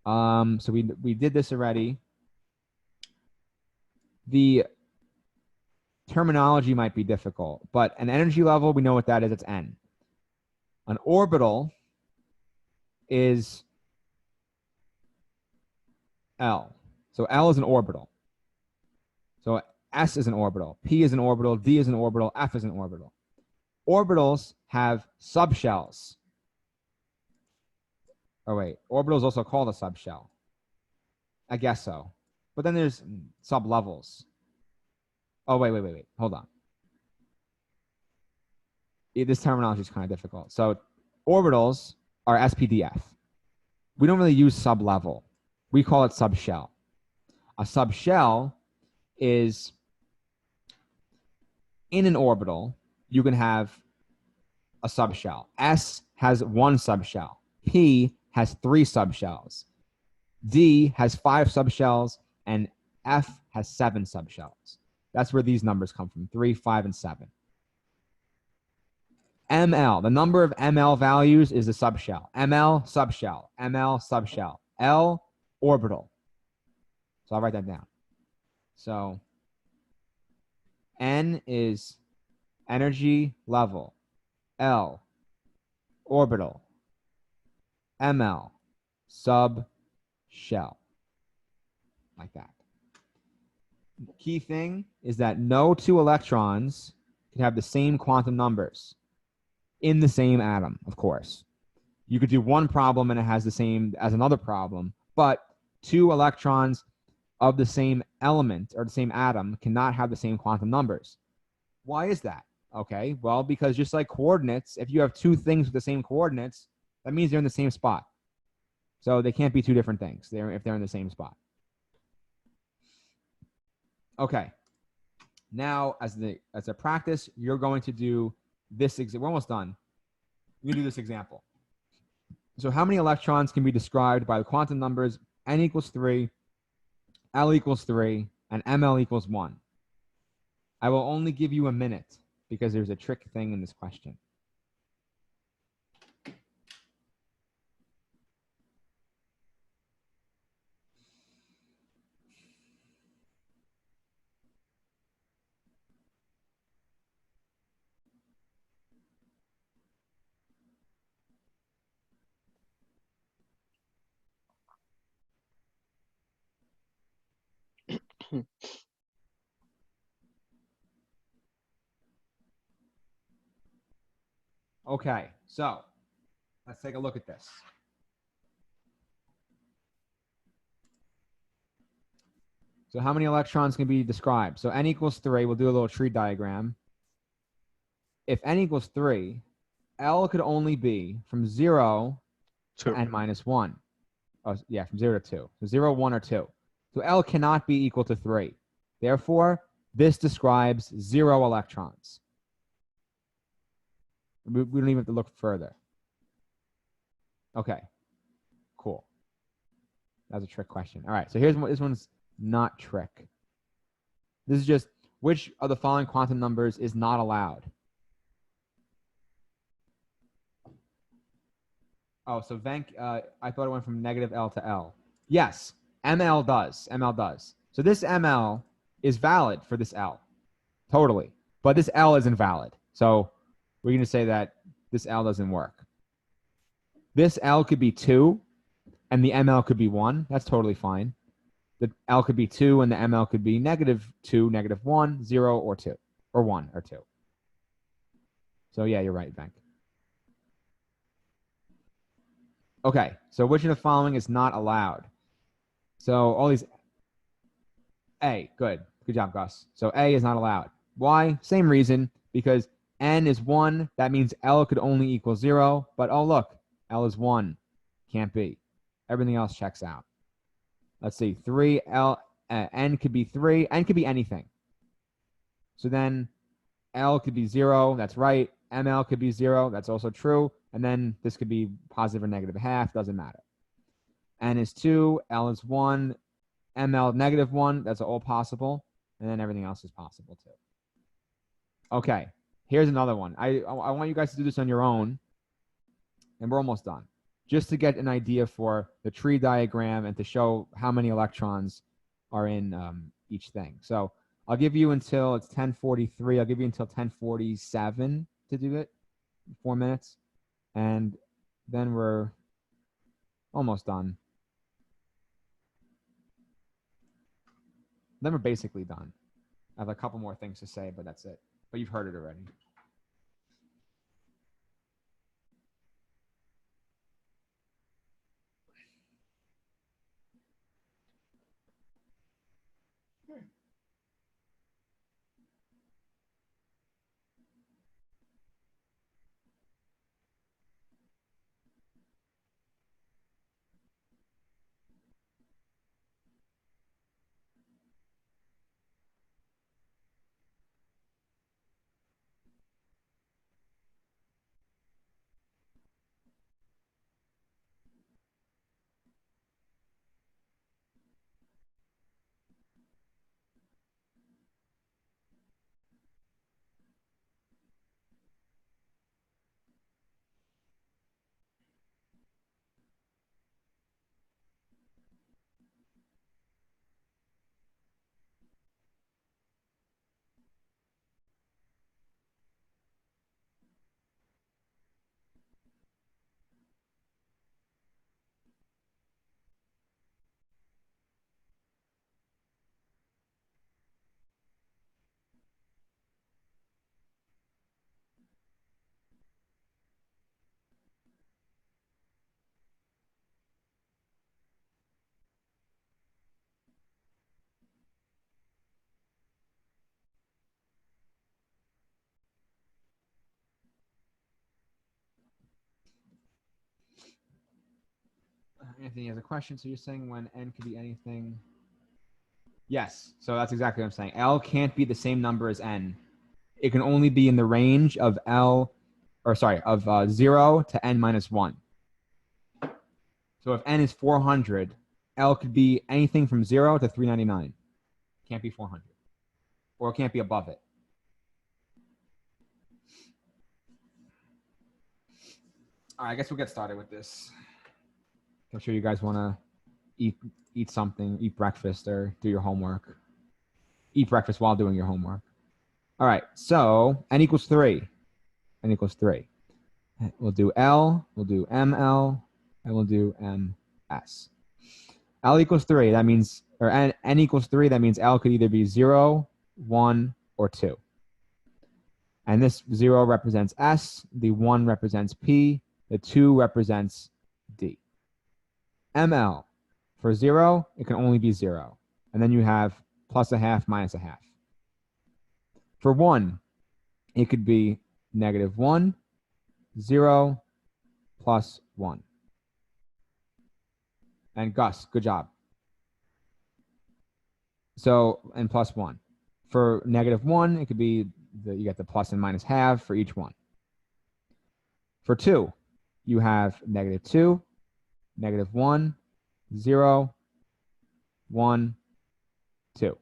So we did this already. The terminology might be difficult, but an energy level, we know what that is. It's N. An orbital is L. So L is an orbital. So S is an orbital. P is an orbital. D is an orbital. F is an orbital. Orbitals have subshells. Oh, wait. Orbital is also called a subshell. I guess so. But then there's sublevels. Oh, wait. Hold on. This terminology is kind of difficult. So orbitals are SPDF. We don't really use sublevel. We call it subshell. A subshell is in an orbital, you can have a subshell. S has 1 subshell. P has 3 subshells. D has 5 subshells, and F has 7 subshells. That's where these numbers come from, 3, 5, and 7. ML, the number of ML values is the subshell. ML, subshell. ML, subshell. L, orbital. So I'll write that down. So N is energy level. L, orbital. ML, subshell. Like that. The key thing is that no 2 electrons can have the same quantum numbers in the same atom, of course. You could do one problem and it has the same as another problem, but 2 electrons of the same element or the same atom cannot have the same quantum numbers. Why is that? Okay, well, because just like coordinates, if you have 2 things with the same coordinates, that means they're in the same spot. So they can't be 2 different things if they're in the same spot. Okay, now as a practice, you're going to do this. We're almost done. We're going to do this example. So how many electrons can be described by the quantum numbers n equals 3, L equals 3, and ML equals 1? I will only give you a minute because there's a trick thing in this question. Okay, so let's take a look at this. So how many electrons can be described? So n equals 3. We'll do a little tree diagram. If n equals 3, L could only be from 0 to n minus 1. Oh, yeah, from 0 to 2. So 0, 1, or 2. So L cannot be equal to 3. Therefore, this describes 0 electrons. We don't even have to look further. Okay, cool. That's a trick question. All right, so here's this one's not trick. This is just which of the following quantum numbers is not allowed? Oh, so Venk, I thought it went from negative L to L. Yes, ML does. ML does. So this ML is valid for this L. Totally. But this L isn't valid. So we're going to say that this L doesn't work. This L could be 2, and the ML could be 1. That's totally fine. The L could be 2, and the ML could be negative 2, negative 1, 0, or 2, or 1, or 2. So yeah, you're right, Venk. Okay, so which of the following is not allowed? So all these A, good job, Gus. So A is not allowed. Why? Same reason, because N is 1. That means L could only equal 0. But oh, look, L is 1. Can't be. Everything else checks out. Let's see. 3, L, N could be 3. N could be anything. So then L could be 0. That's right. ML could be 0. That's also true. And then this could be positive or negative half. Doesn't matter. N is 2. L is 1. ML negative 1. That's all possible. And then everything else is possible too. Okay. Here's another one. I want you guys to do this on your own. And we're almost done. Just to get an idea for the tree diagram and to show how many electrons are in each thing. So I'll give you until it's 10:43. I'll give you until 10:47 to do it, 4 minutes. And then we're almost done. Then we're basically done. I have a couple more things to say, but that's it. But you've heard it already. Anthony has a question. So you're saying when N could be anything? Yes. So that's exactly what I'm saying. L can't be the same number as N. It can only be in the range of of 0 to N minus 1. So if N is 400, L could be anything from 0 to 399. Can't be 400. Or it can't be above it. All right, I guess we'll get started with this. I'm sure you guys want to eat something, eat breakfast, or do your homework. Eat breakfast while doing your homework. All right, so N equals 3. N equals 3. We'll do L, we'll do ML, and we'll do MS. L equals 3. That means, or N equals 3. That means L could either be 0, 1, or 2. And this 0 represents S, the 1 represents P, the 2 represents D. ML, for 0, it can only be 0. And then you have plus a half, minus a half. For 1, it could be negative 1, 0, plus 1. And Gus, good job. So, and plus 1. For negative 1, it could be, you get the plus and minus half for each one. For 2, you have negative 2, negative 1, 0, 1, 2.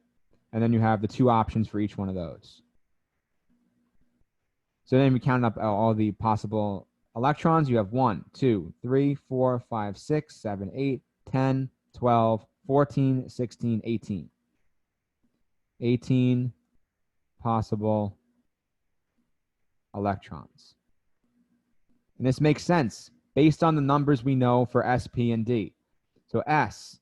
And then you have the 2 options for each one of those. So then we count up all the possible electrons. You have 1, 2, 3, 4, 5, 6, 7, 8, 10, 12, 14, 16, 18. 18 possible electrons. And this makes sense based on the numbers we know for S, P, and D. So S,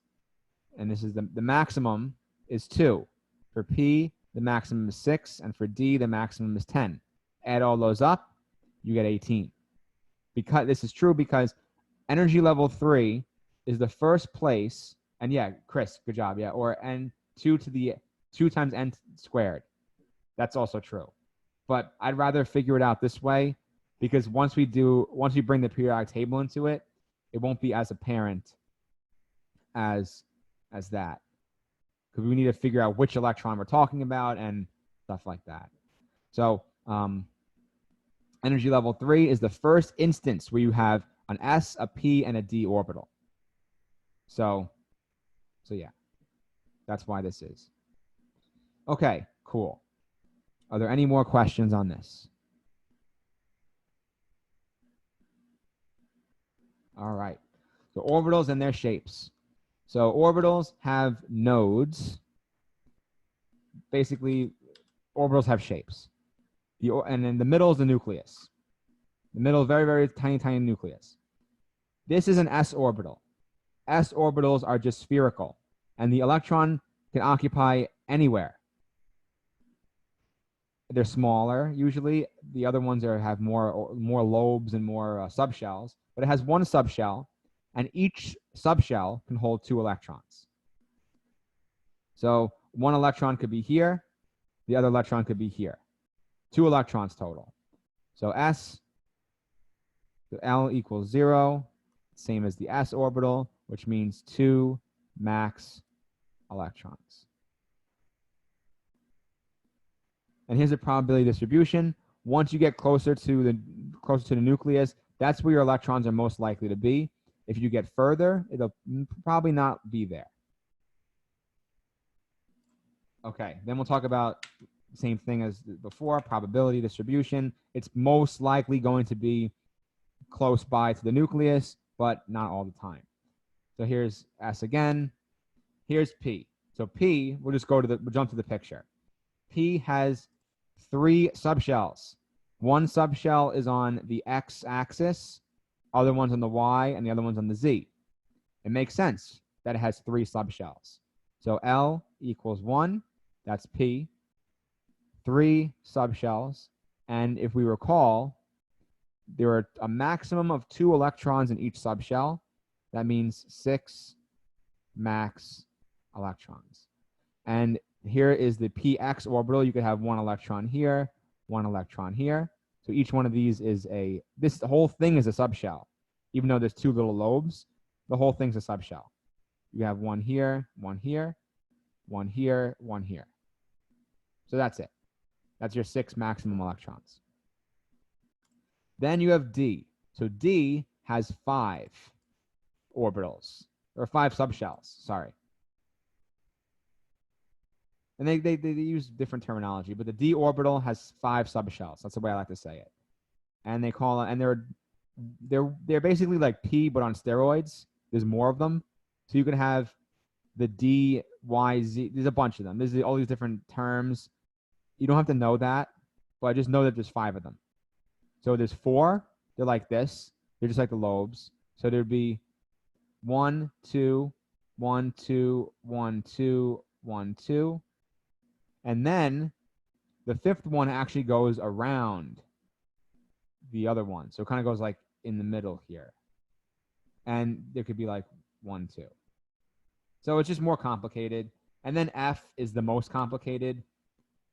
and this is the maximum, is 2. For P, the maximum is 6. And for D, the maximum is 10. Add all those up, you get 18. Because this is true because energy level 3 is the first place And yeah, Chris, good job. Yeah, or n2 to the 2 times n squared. That's also true. But I'd rather figure it out this way because once we bring the periodic table into it, it won't be as apparent as that. Because we need to figure out which electron we're talking about and stuff like that. So energy level 3 is the first instance where you have an s, a p, and a d orbital. So yeah, that's why this is. Okay, cool. Are there any more questions on this? All right. So orbitals and their shapes. So orbitals have nodes. Basically, orbitals have shapes. And in the middle is the nucleus. The middle is very, very tiny, tiny nucleus. This is an s orbital. S orbitals are just spherical, and the electron can occupy anywhere. They're smaller usually. The other ones have more lobes and more subshells, but it has one subshell, and each subshell can hold 2 electrons. So one electron could be here, the other electron could be here. 2 electrons total. So S, so L equals 0, same as the s orbital, which means 2 max electrons. And here's the probability distribution. Once you get closer to the nucleus, that's where your electrons are most likely to be. If you get further, it'll probably not be there. Okay, then we'll talk about the same thing as before, probability distribution. It's most likely going to be close by to the nucleus, but not all the time. So here's S again. Here's P. So P, we'll jump to the picture. P has 3 subshells. One subshell is on the X axis, other one's on the Y, and the other one's on the Z. It makes sense that it has 3 subshells. So L equals 1, that's P, 3 subshells, and if we recall, there are a maximum of 2 electrons in each subshell. That means 6 max electrons. And here is the px orbital. You could have 1 electron here, 1 electron here. So each one of these is the whole thing is a subshell. Even though there's 2 little lobes, the whole thing's a subshell. You have 1 here, 1 here, 1 here, 1 here. So that's it. That's your 6 maximum electrons. Then you have D. So D has 5 orbitals, or 5 subshells, sorry. And they use different terminology, but the D orbital has 5 subshells. That's the way I like to say it. And they call it, and they're basically like P, but on steroids. There's more of them. So you can have the D, Y, Z. There's a bunch of them. There's all these different terms. You don't have to know that, but just know that there's 5 of them. So there's 4. They're like this. They're just like the lobes. So there'd be 1, 2, 1, 2, 1, 2, 1, 2. And then the 5th one actually goes around the other one. So it kind of goes like in the middle here. And there could be like 1, 2. So it's just more complicated. And then F is the most complicated.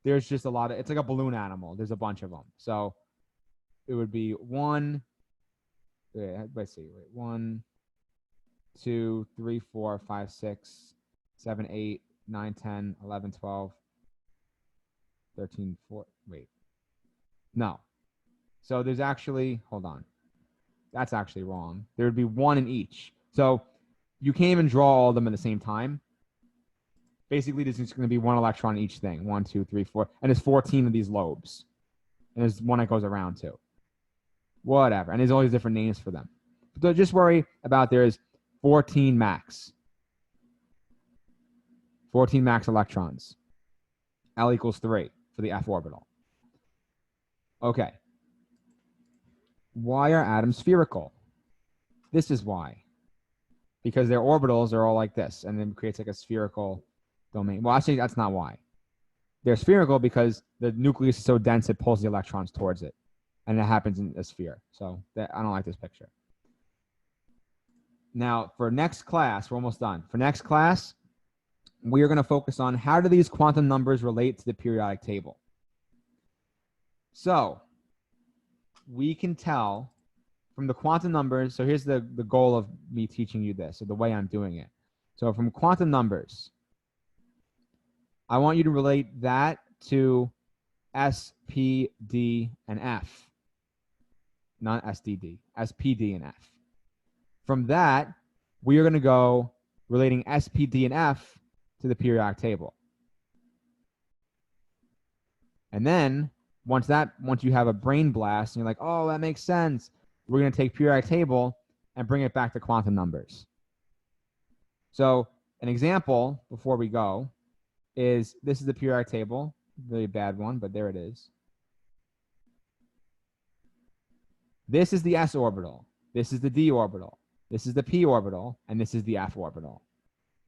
There's just a lot of, it's like a balloon animal. There's a bunch of them. So it would be 1, let's see, 1, 2, 3, 4, 5, 6, 7, 8, 9, 10, 11, 12, 13, 4, wait. No. So there's actually, hold on. That's actually wrong. There would be 1 in each. So you can't even draw all of them at the same time. Basically, there's just going to be 1 electron in each thing. 1, 2, 3, 4. And there's 14 of these lobes. And there's one that goes around too. Whatever. And there's all these different names for them. But just worry about there's 14 max. 14 max electrons. L equals 3 for the F orbital. Okay. Why are atoms spherical? This is why. Because their orbitals are all like this, and then it creates like a spherical domain. Well, actually, that's not why. They're spherical because the nucleus is so dense it pulls the electrons towards it. And it happens in a sphere. So I don't like this picture. Now, for next class, we're almost done. For next class, we are going to focus on how do these quantum numbers relate to the periodic table. So we can tell from the quantum numbers. So here's the goal of me teaching you this, or the way I'm doing it. So from quantum numbers, I want you to relate that to S, P, D, and F. Not SDD, S, P, D, and F. From that, we are going to go relating S, P, D, and F to the periodic table. And then once you have a brain blast and you're like, oh, that makes sense, we're going to take periodic table and bring it back to quantum numbers. So an example before we go is this is the periodic table, really bad one, but there it is. This is the s orbital. This is the d orbital. This is the p orbital, and this is the f orbital.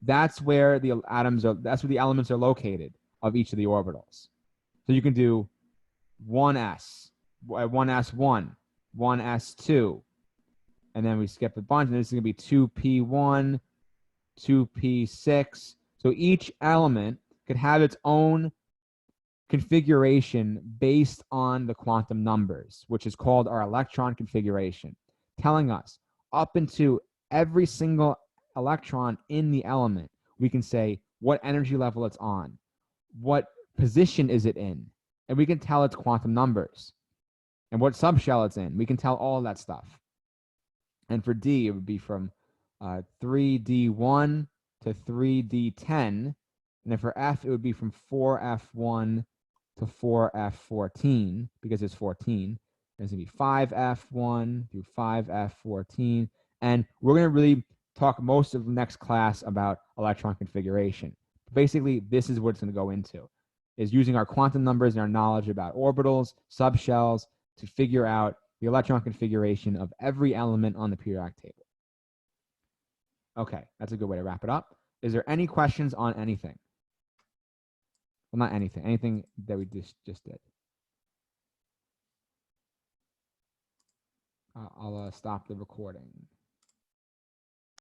That's where the atoms are. That's where the elements are located of each of the orbitals. So you can do 1s, 1s1, 1s2, and then we skip a bunch, and this is going to be 2p1, 2p6. So each element could have its own configuration based on the quantum numbers, which is called our electron configuration, telling us up into every single electron in the element, we can say what energy level it's on, what position is it in, and we can tell its quantum numbers, and what subshell it's in. We can tell all that stuff. And for D, it would be from 3D1 to 3D10. And then for F, it would be from 4F1 to 4F14, because it's 14. There's going to be 5F1 through 5F14. And we're going to really talk most of the next class about electron configuration. Basically, this is what it's going to go into, is using our quantum numbers and our knowledge about orbitals, subshells, to figure out the electron configuration of every element on the periodic table. Okay, that's a good way to wrap it up. Is there any questions on anything? Well, not anything. Anything that we just did. I'll stop the recording.